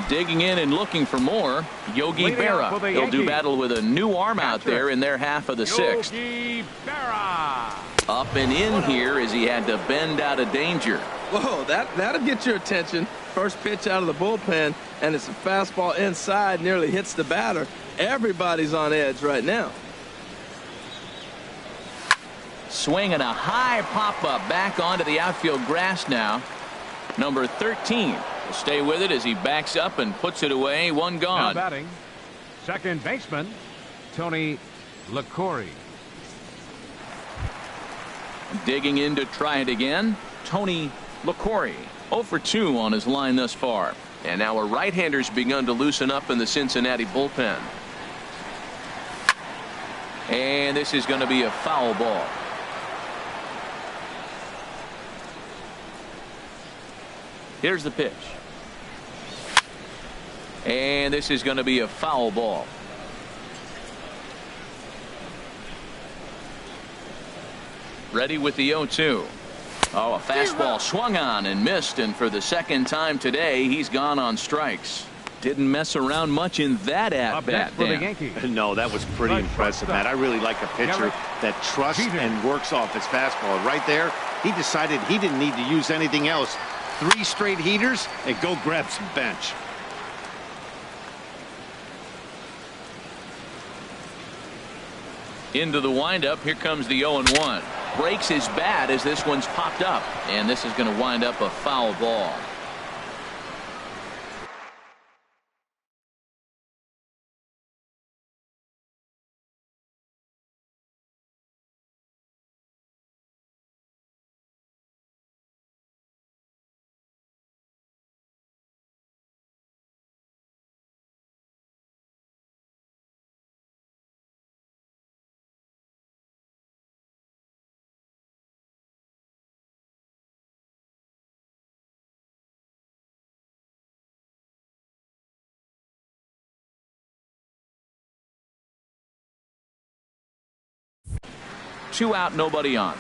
Digging in and looking for more, Yogi Berra. He'll do battle with a new arm out there in their half of the 6th. Yogi Berra. Up and in here as he had to bend out of danger. Whoa, that'll get your attention. First pitch out of the bullpen, and it's a fastball inside, nearly hits the batter. Everybody's on edge right now. Swinging a high pop-up back onto the outfield grass now. Number 13 will stay with it as he backs up and puts it away. One gone. Now batting, second baseman, Tony LaCorey. Digging in to try it again, Tony LaCorey. 0 for 2 on his line thus far. And now a right-hander's begun to loosen up in the Cincinnati bullpen. And this is going to be a foul ball. Here's the pitch. And this is going to be a foul ball. Ready with the 0-2. Oh, a fastball swung on and missed, and for the second time today, he's gone on strikes. Didn't mess around much in that at-bat. No, that was pretty impressive, Matt. I really like a pitcher that trusts and works off his fastball. Right there, he decided he didn't need to use anything else. 3 straight heaters and go grab some bench. Into the windup. Here comes the 0-1. Breaks his bat as this one's popped up, and this is going to wind up a foul ball. Two out, nobody on.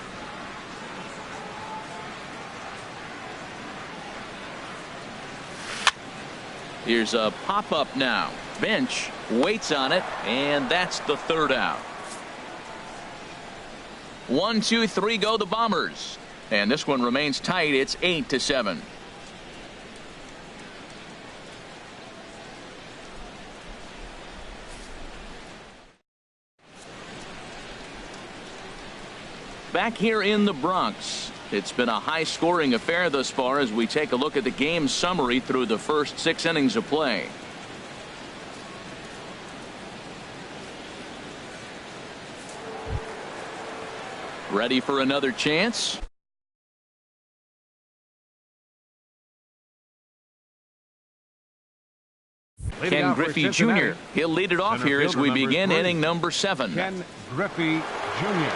Here's a pop-up now. Bench waits on it, and that's the 3rd out. 1, 2, 3 go the Bombers. And this one remains tight. It's 8-7. Back here in the Bronx, it's been a high-scoring affair thus far as we take a look at the game summary through the first 6 innings of play. Ready for another chance? Ken Griffey Jr. He'll lead it off here as we begin inning number 7. Ken Griffey Jr.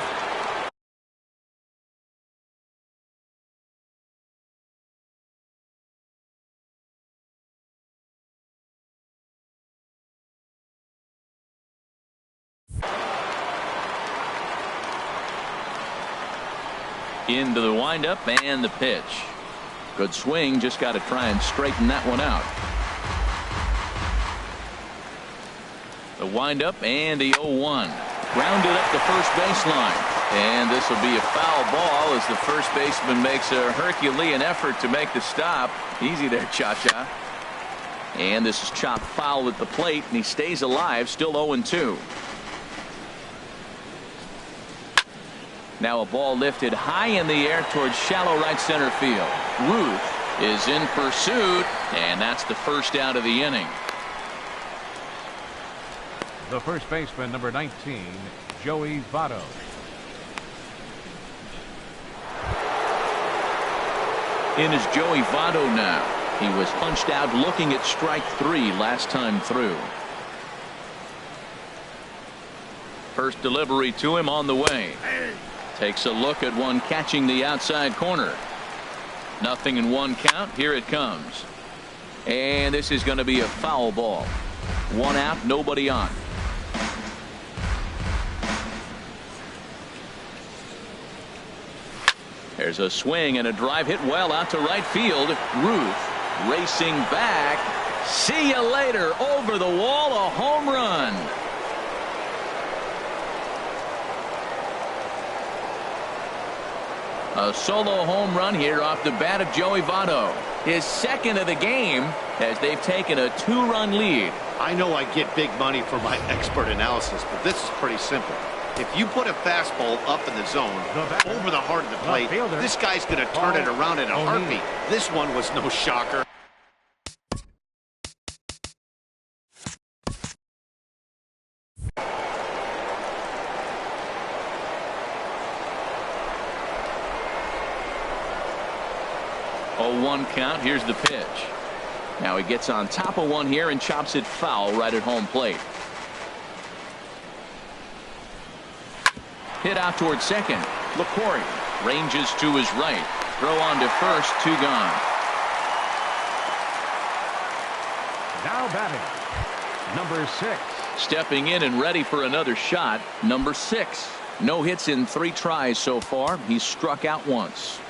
Into the windup and the pitch. Good swing, just got to try and straighten that one out. The windup and the 0-1. Grounded up the first baseline. And this will be a foul ball as the first baseman makes a Herculean effort to make the stop. Easy there, Cha-Cha. And this is chopped foul at the plate, and he stays alive, still 0-2. Now a ball lifted high in the air towards shallow right center field. Ruth is in pursuit, and that's the first out of the inning. The first baseman, number 19, Joey Votto. In is Joey Votto now. He was punched out looking at strike 3 last time through. First delivery to him on the way. Takes a look at one catching the outside corner. 0-1 count. Here it comes. And this is going to be a foul ball. 1 out, nobody on. There's a swing and a drive hit well out to right field. Ruth racing back. See you later. Over the wall, a home run. A solo home run here off the bat of Joey Votto. His second of the game as they've taken a 2-run lead. I know I get big money for my expert analysis, but this is pretty simple. If you put a fastball up in the zone, over the heart of the plate, this guy's going to turn it around in a heartbeat. This one was no shocker. Oh, 1 count. Here's the pitch. Now he gets on top of one here and chops it foul right at home plate. Hit out towards second. LaCory ranges to his right. Throw on to first. 2 gone. Now batting, number 6. Stepping in and ready for another shot, number 6. No hits in 3 tries so far. He's struck out once.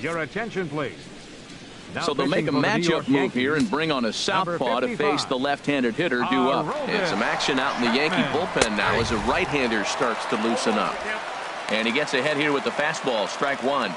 Your attention, please. Now So they'll make a matchup move here and bring on a southpaw to face the left-handed hitter due up. And some action out in the Yankee bullpen now as a right-hander starts to loosen up. And he gets ahead here with the fastball. Strike one.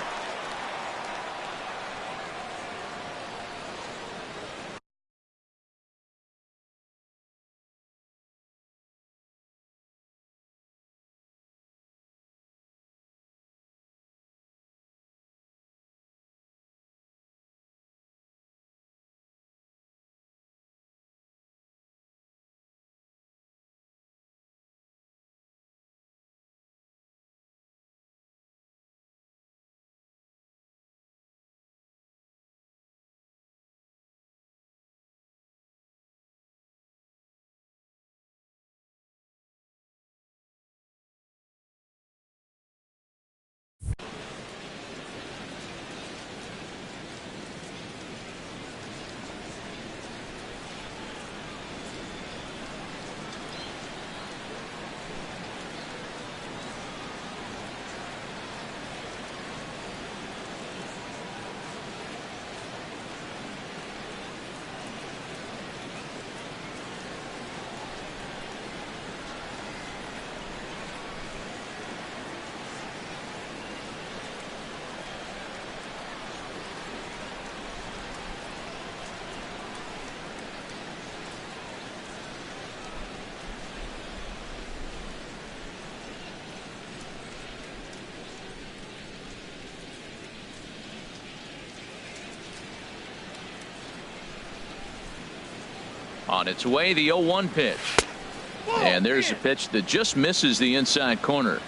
On its way, the 0-1 pitch. And there's a pitch that just misses the inside corner.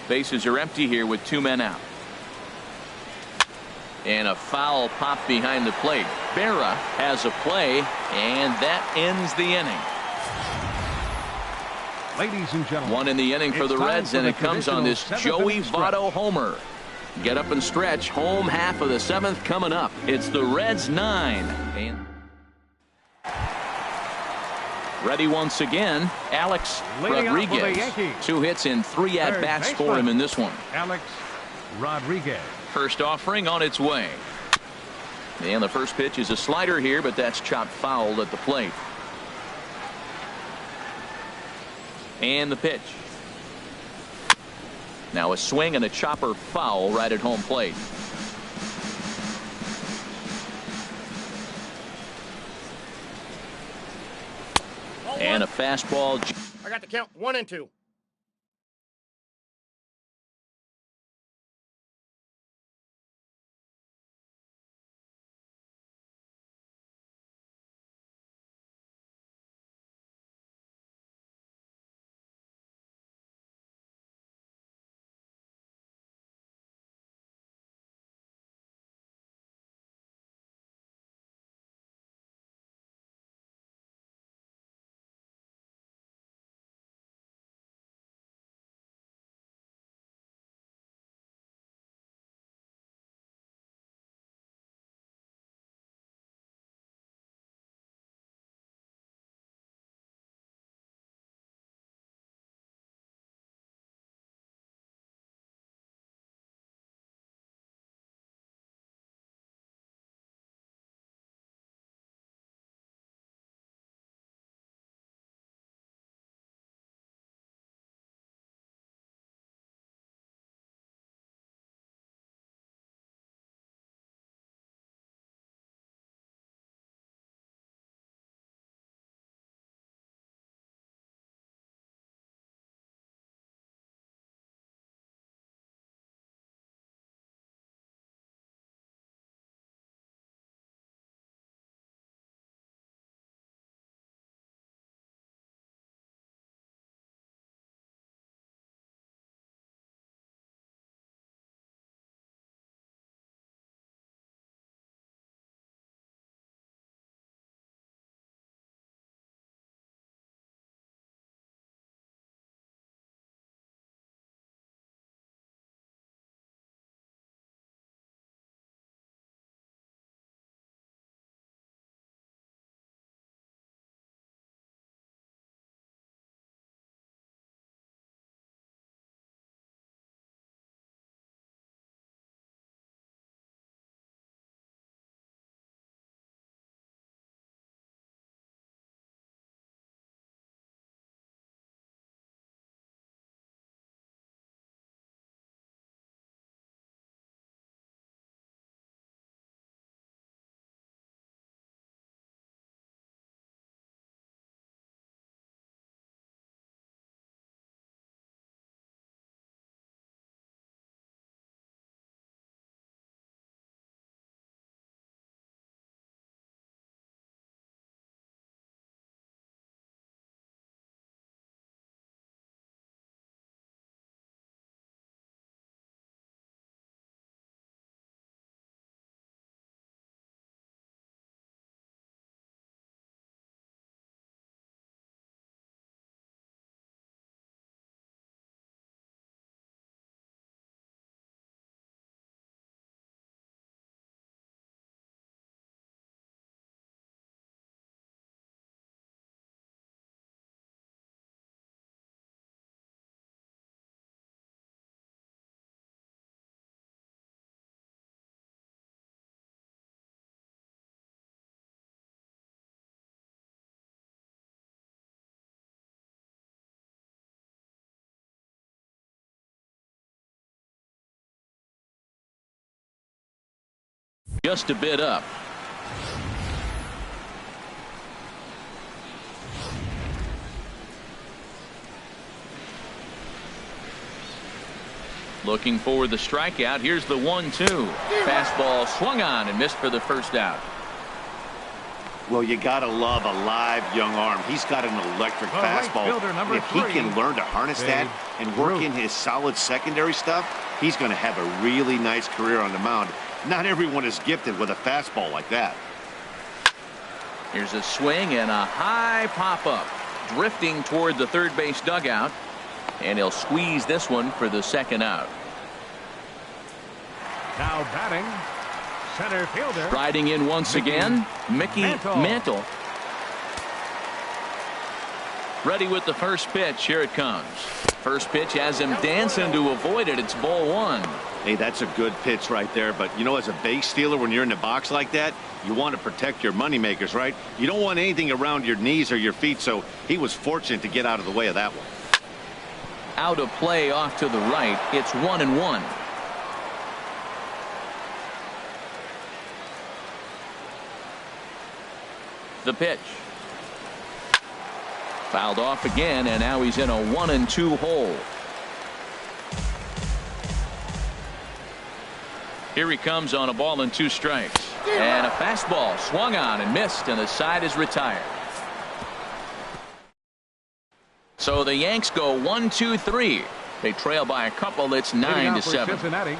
Bases are empty here with 2 men out. And a foul pop behind the plate. Berra has a play, and that ends the inning. Ladies and gentlemen, 1 in the inning for the Reds, and it comes on this Joey Votto homer. Get up and stretch. Home half of the 7th coming up. It's the Reds 9. And ready once again, Alex Rodriguez. 2 hits in 3 at-bats for him in this one. Alex Rodriguez. First offering on its way. And the first pitch is a slider here, but that's chopped foul at the plate. And the pitch. Now a swing and a chopper foul right at home plate. And a fastball. I got the count 1 and 2. just a bit up. Looking for the strikeout. Here's the 1-2. Fastball swung on and missed for the first out. Well, you got to love a live young arm. He's got an electric fastball. And if he can learn to harness that and work in his solid secondary stuff, he's going to have a really nice career on the mound. Not everyone is gifted with a fastball like that. Here's a swing and a high pop-up. Drifting toward the third base dugout. And he'll squeeze this one for the second out. Now batting, center fielder. Riding in once again, Mickey Mantle. Ready with the first pitch. Here it comes. First pitch has him dancing to avoid it. It's ball one. Hey, that's a good pitch right there. But, you know, as a base stealer, when you're in the box like that, you want to protect your moneymakers, right? You don't want anything around your knees or your feet, so he was fortunate to get out of the way of that one. Out of play off to the right. It's 1-1. The pitch. Fouled off again, and now he's in a 1-2 hole. Here he comes on a ball and 2 strikes. And a fastball swung on and missed, and the side is retired. So the Yanks go 1-2-3. They trail by a couple. It's 9-7. Cincinnati,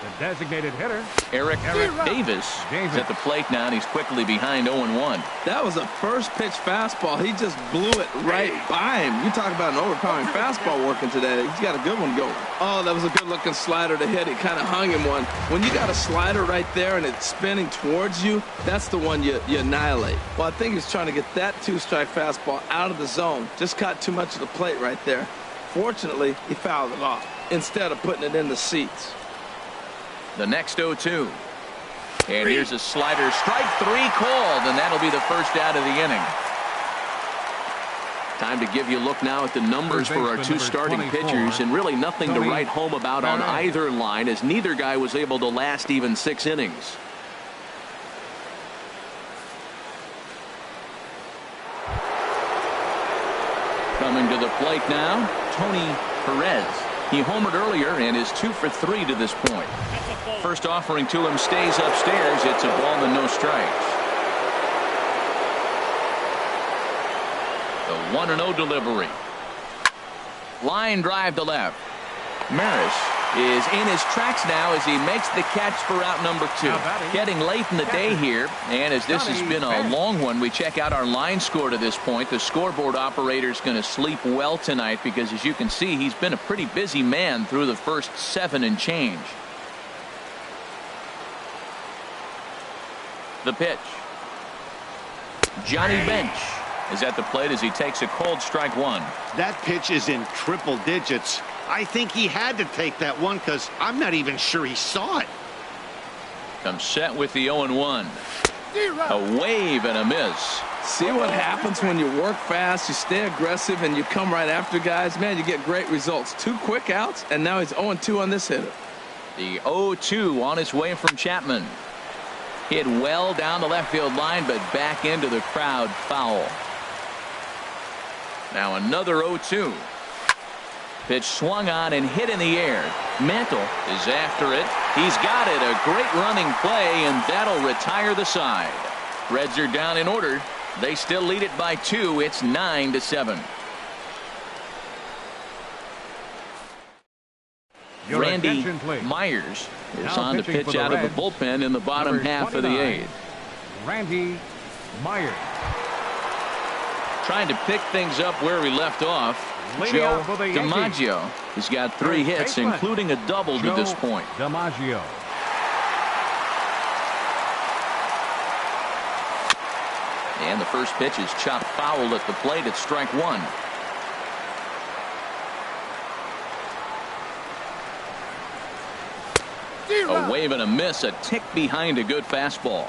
the designated hitter, Eric Davis is at the plate now, and he's quickly behind 0-1. That was a first pitch fastball. He just blew it right by him. You talk about an overpowering fastball working today. He's got a good one going. Oh, that was a good looking slider to hit. He kind of hung him one. When you got a slider right there and it's spinning towards you, that's the one you annihilate. Well, I think he's trying to get that 2-strike fastball out of the zone. Just caught too much of the plate right there. Fortunately, he fouled it off instead of putting it in the seats. The next 0-2. And here's a slider. Strike 3 called, and that'll be the first out of the inning. Time to give you a look now at the numbers for our 2 starting pitchers, and really nothing to write home about on either line, as neither guy was able to last even 6 innings. Coming to the plate now, Tony Perez. He homered earlier and is 2 for 3 to this point. First offering to him stays upstairs. It's a ball and no strikes. The 1-0 delivery. Line drive to left. Maris is in his tracks now as he makes the catch for out number 2. Getting late in the day here, and as this has been a long one, we check out our line score to this point. The scoreboard operator is going to sleep well tonight because, as you can see, he's been a pretty busy man through the first 7 and change. The pitch. Johnny Bench is at the plate as he takes a cold strike 1. That pitch is in triple digits. I think he had to take that one because I'm not even sure he saw it. Comes set with the 0-1. A wave and a miss. See what happens when you work fast, you stay aggressive, and you come right after guys? Man, you get great results. 2 quick outs, and now he's 0-2 on this hitter. The 0-2 on his way from Chapman. Hit well down the left field line, but back into the crowd foul. Now another 0-2. Pitch swung on and hit in the air. Mantle is after it. He's got it. A great running play, and that'll retire the side. Reds are down in order. They still lead it by 2. It's 9-7. Randy Myers is on the pitch out of the bullpen in the bottom half of the 8th. Randy Myers. Trying to pick things up where we left off. Joe DiMaggio has got 3 hits, including a double to this point. DiMaggio. And the first pitch is chopped foul at the plate at strike 1. A wave and a miss, a tick behind a good fastball.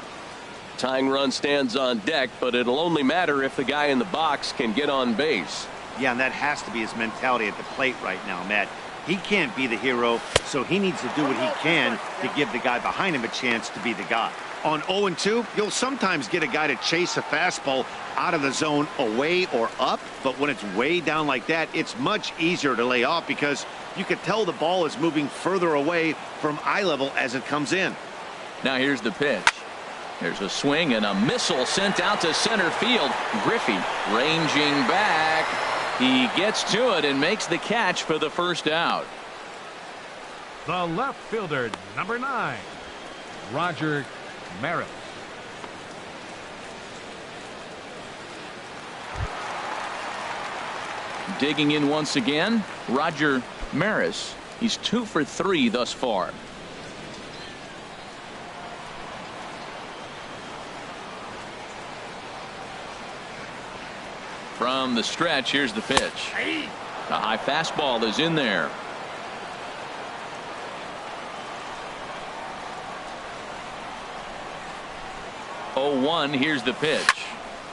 Tying run stands on deck, but it'll only matter if the guy in the box can get on base. Yeah, and that has to be his mentality at the plate right now, Matt. He can't be the hero, so he needs to do what he can to give the guy behind him a chance to be the guy. On 0-2, you'll sometimes get a guy to chase a fastball out of the zone away or up, but when it's way down like that, it's much easier to lay off because you can tell the ball is moving further away from eye level as it comes in. Now here's the pitch. There's a swing and a missile sent out to center field. Griffey ranging back. He gets to it and makes the catch for the first out. The left fielder, number 9, Roger Maris. Digging in once again, Roger Maris. He's 2 for 3 thus far. From the stretch, here's the pitch. The high fastball is in there. 0-1, here's the pitch.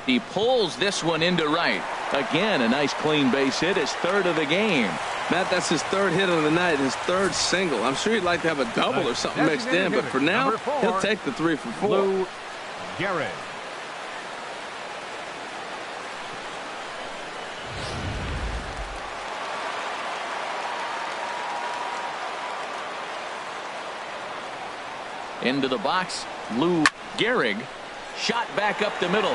He pulls this one into right. Again, a nice clean base hit, his 3rd of the game. Matt, that's his 3rd hit of the night, his 3rd single. I'm sure he'd like to have a double or something mixed in, but for now, he'll take the 3 for 4. Lou Gehrig. Into the box, Lou Gehrig. Shot back up the middle.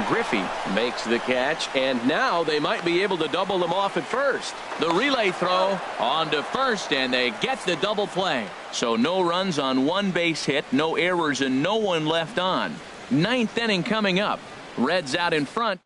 Griffey makes the catch, and now they might be able to double them off at first. The relay throw on to first, and they get the double play. So no runs on 1 base hit, no errors, and no one left on. 9th inning coming up. Reds out in front.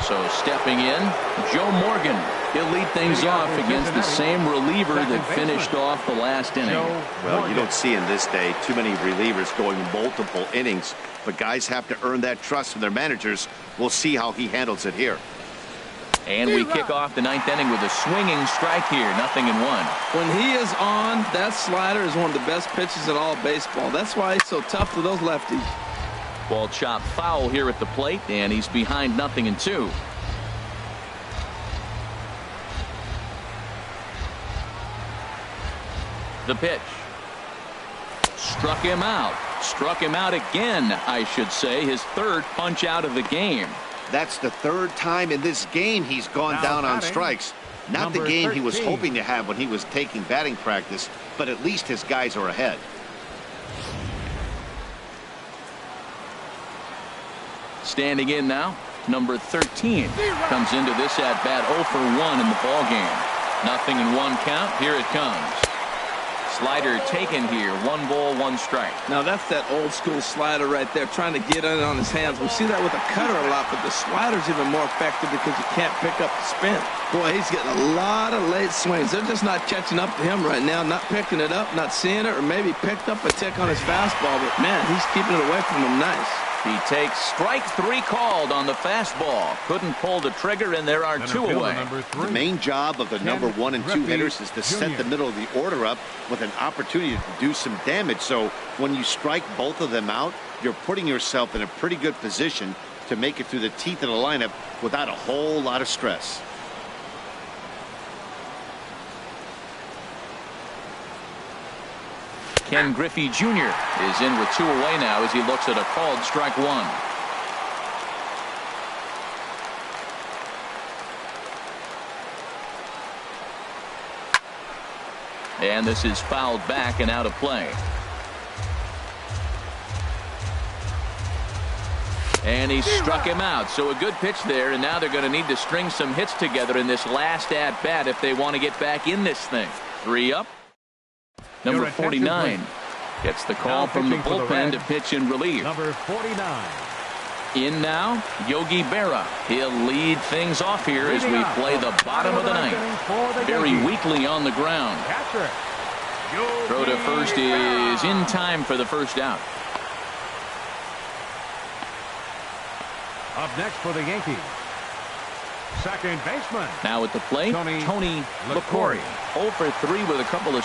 So stepping in, Joe Morgan. He'll lead things off against the same reliever that finished off the last inning. Well, you don't see in this day too many relievers going multiple innings, but guys have to earn that trust from their managers. We'll see how he handles it here. And we kick off the 9th inning with a swinging strike here, 0-1. When he is on, that slider is one of the best pitches in all of baseball. That's why he's so tough to those lefties. Ball chopped foul here at the plate, and he's behind 0-2. The pitch. Struck him out. Struck him out again, I should say. His 3rd punch out of the game. That's the 3rd time in this game he's gone down on strikes. Not the game he was hoping to have when he was taking batting practice, but at least his guys are ahead. Standing in now, number 13 comes into this at bat 0 for 1 in the ball game. 0-1 count. Here it comes. Slider taken here. 1 ball, 1 strike. Now that's that old school slider right there, trying to get in on his hands. We see that with a cutter a lot, but the slider's even more effective because you can't pick up the spin. Boy, he's getting a lot of late swings. They're just not catching up to him right now, not picking it up, not seeing it, or maybe picked up a tick on his fastball, but man, he's keeping it away from him nice. He takes strike 3 called on the fastball. Couldn't pull the trigger, and there are 2 away. The main job of the number 1 and 2 hitters is to set the middle of the order up with an opportunity to do some damage. So when you strike both of them out, you're putting yourself in a pretty good position to make it through the teeth of the lineup without a whole lot of stress. Ken Griffey Jr. is in with 2 away now as he looks at a called strike 1. And this is fouled back and out of play. And he struck him out. So a good pitch there, and now they're going to need to string some hits together in this last at bat if they want to get back in this thing. 3 up. Number 49 gets the call from the bullpen to pitch in relief. Number 49. In now, Yogi Berra. He'll lead things off here as we play the bottom of the 9th. Very weakly on the ground. Throw to first is in time for the first out. Up next for the Yankees, second baseman. Now at the plate, Tony LaCorey. 0 for 3 with a couple of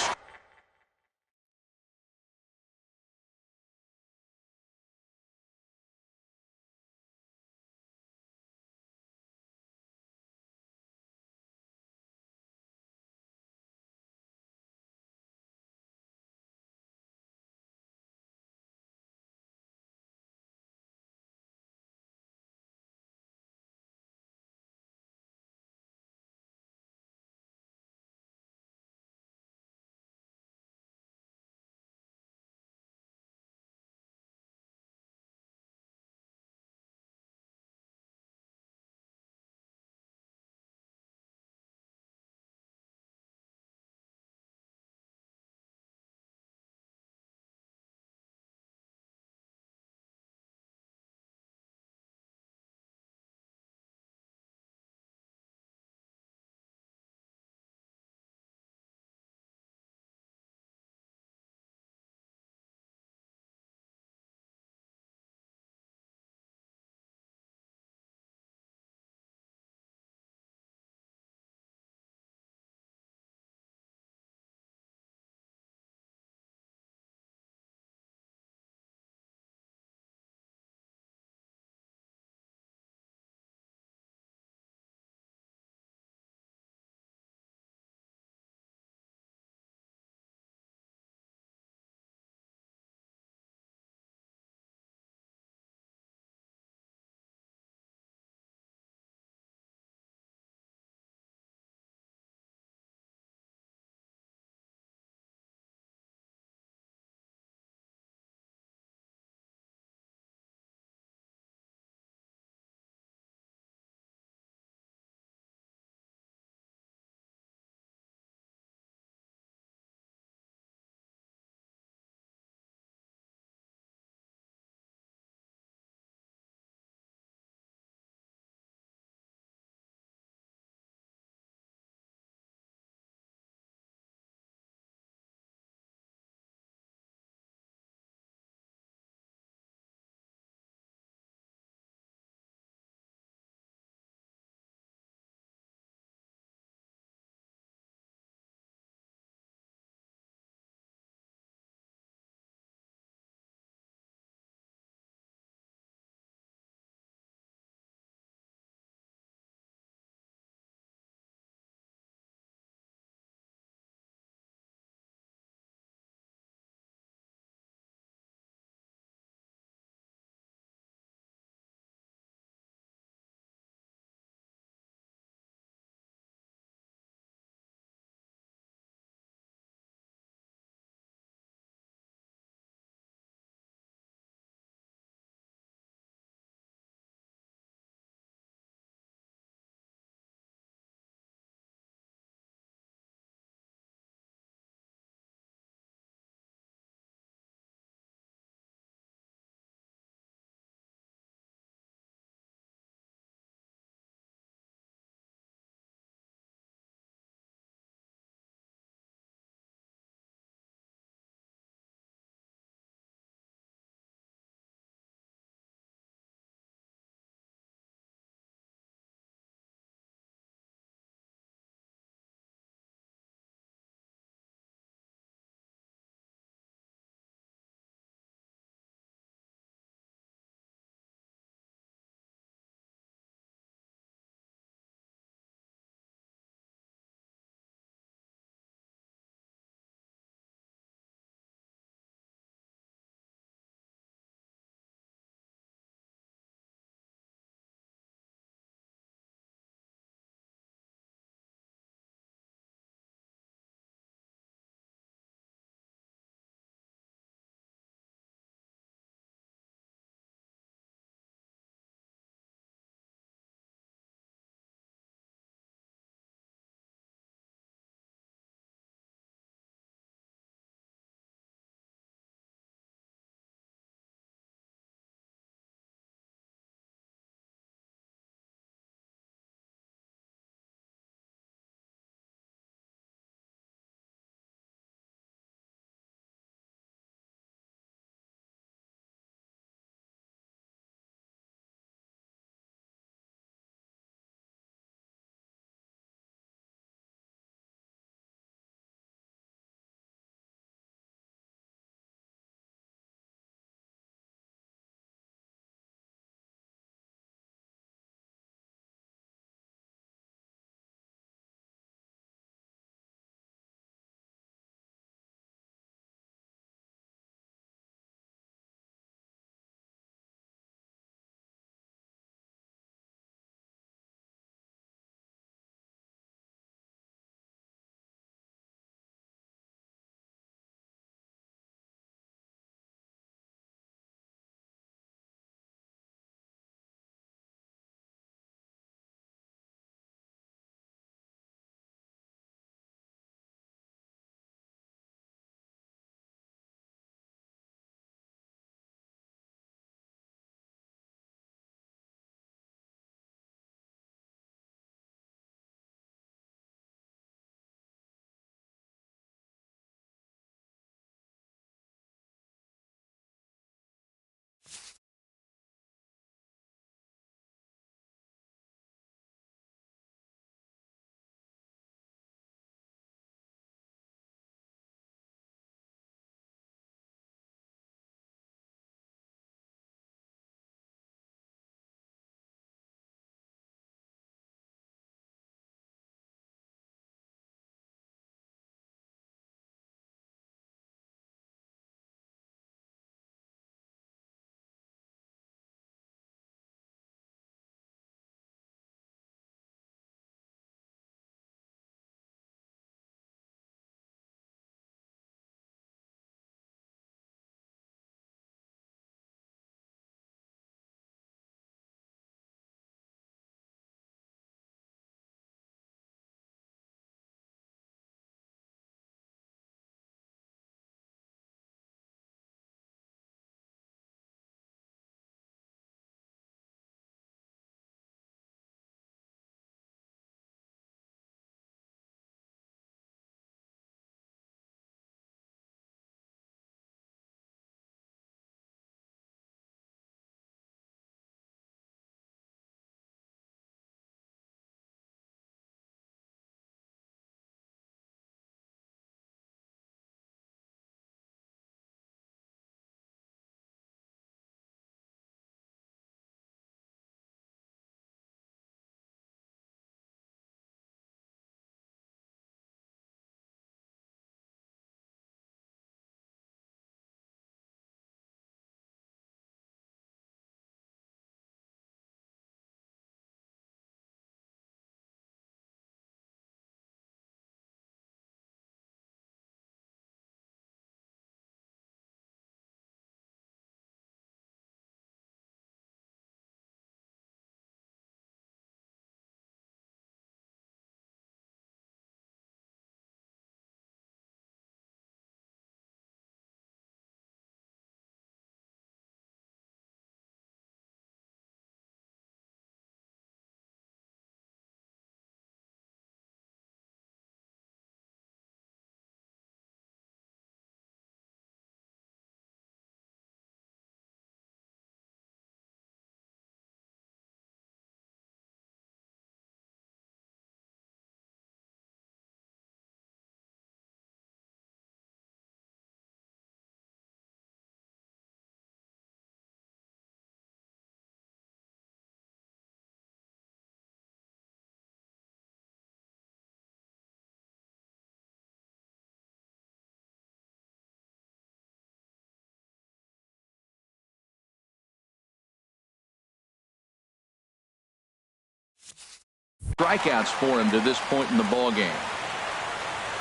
strikeouts for him to this point in the ball game.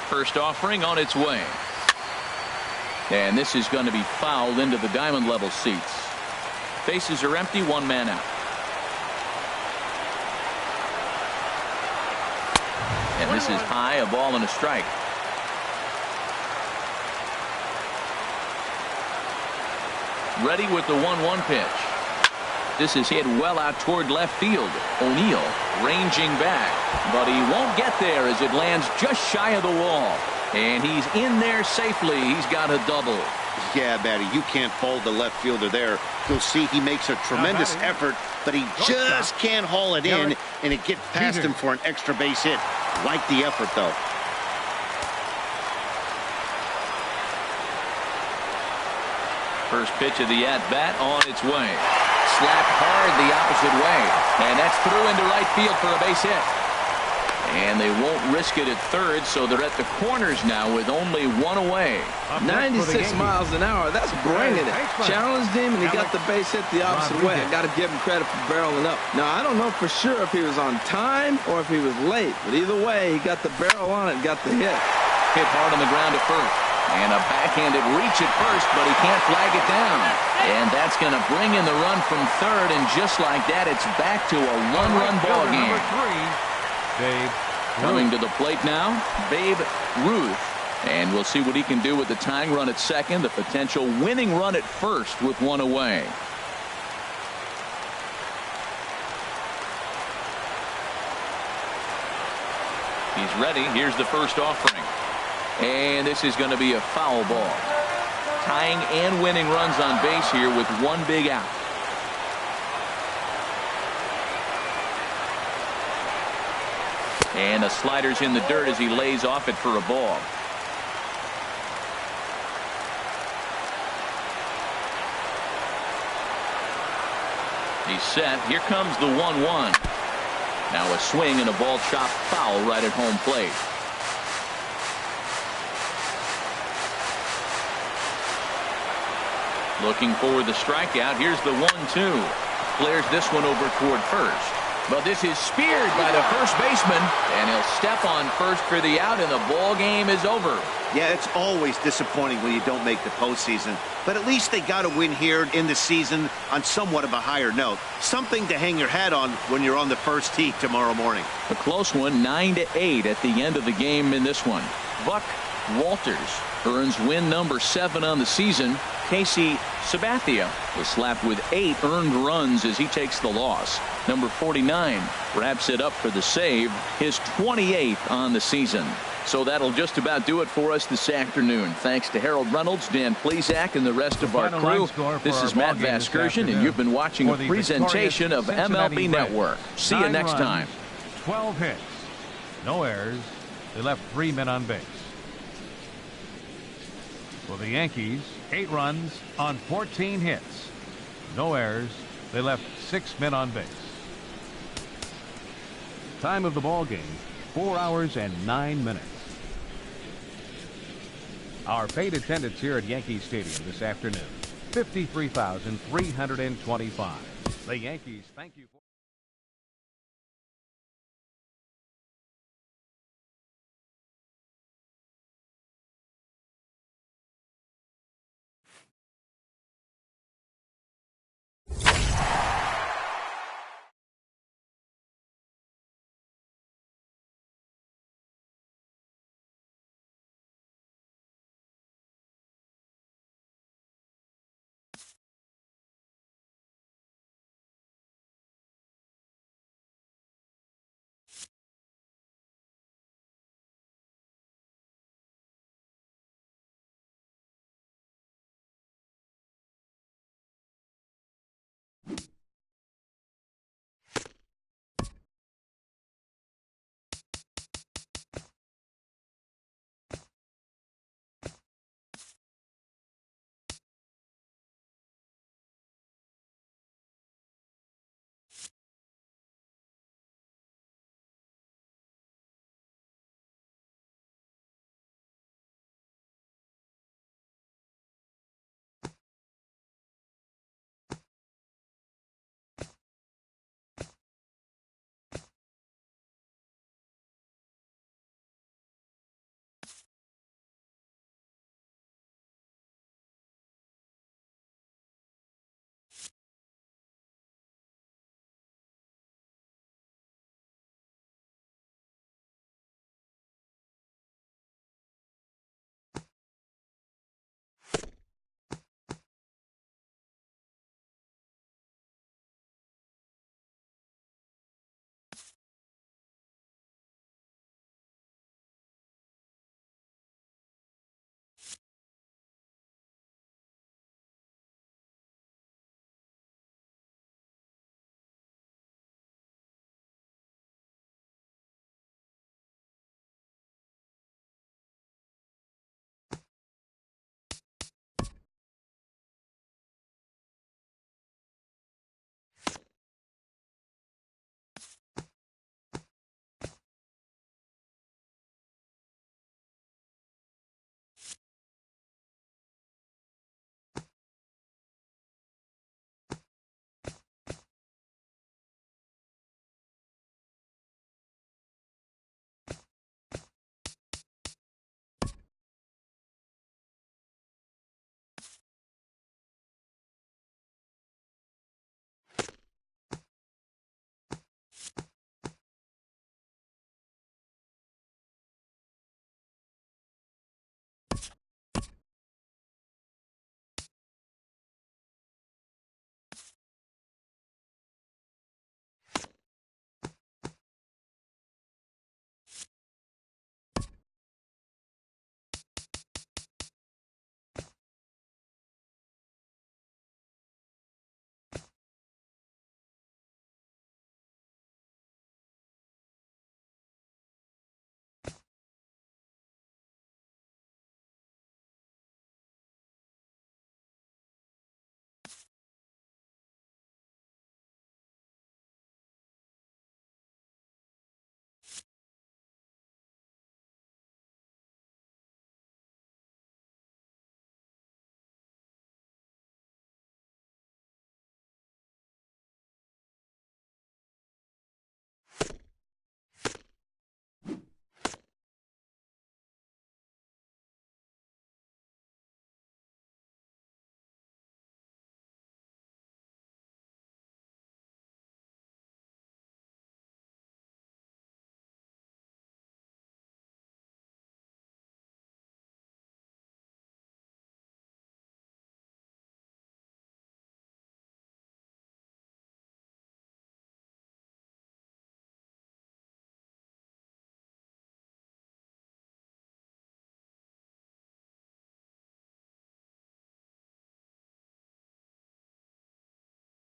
First offering on its way. And this is going to be fouled into the diamond level seats. Bases are empty, one man out. And this is high, a ball and a strike. Ready with the 1-1 pitch. This is hit well out toward left field. O'Neill ranging back, but he won't get there as it lands just shy of the wall. And he's in there safely. He's got a double. Yeah, Matty, you can't fold the left fielder there. You'll see he makes a tremendous effort, but he just can't haul it in, and it gets past him for an extra base hit. Like the effort, though. First pitch of the at-bat on its way. Slapped hard the opposite way. And that's through into right field for a base hit. And they won't risk it at third, so they're at the corners now with only one away. 96 miles an hour. That's bringing it. Challenged him, and he got the base hit the opposite way. I got to give him credit for barreling up. Now, I don't know for sure if he was on time or if he was late, but either way, he got the barrel on it and got the hit. Hit hard on the ground at first. And a backhanded reach at first, but he can't flag it down. And that's going to bring in the run from third, and just like that, it's back to a one-run ball game. Coming to the plate now, Babe Ruth. And we'll see what he can do with the tying run at second, the potential winning run at first with one away. He's ready. Here's the first offering. And this is going to be a foul ball. Tying and winning runs on base here with one big out. And the slider's in the dirt as he lays off it for a ball. He's set. Here comes the 1-1. Now a swing and a ball chopped foul right at home plate. Looking for the strikeout. Here's the 1-2. Flares this one over toward first. But this is speared by the first baseman, and he'll step on first for the out, and the ball game is over. Yeah, it's always disappointing when you don't make the postseason. But at least they got a win here in the season on somewhat of a higher note. Something to hang your hat on when you're on the first tee tomorrow morning. A close one, 9-8 at the end of the game in this one. Buck Walters earns win number 7 on the season. Casey Sabathia was slapped with 8 earned runs as he takes the loss. Number 49 wraps it up for the save, his 28th on the season. So that'll just about do it for us this afternoon. Thanks to Harold Reynolds, Dan Plezak, and the rest of our crew. This is Matt Vasgersian, and you've been watching a presentation of MLB Network. See you next time. 12 hits, no errors. They left 3 men on base. For the Yankees, 8 runs on 14 hits. No errors. They left 6 men on base. Time of the ball game, 4 hours and 9 minutes. Our paid attendance here at Yankee Stadium this afternoon, 53,325. The Yankees thank you for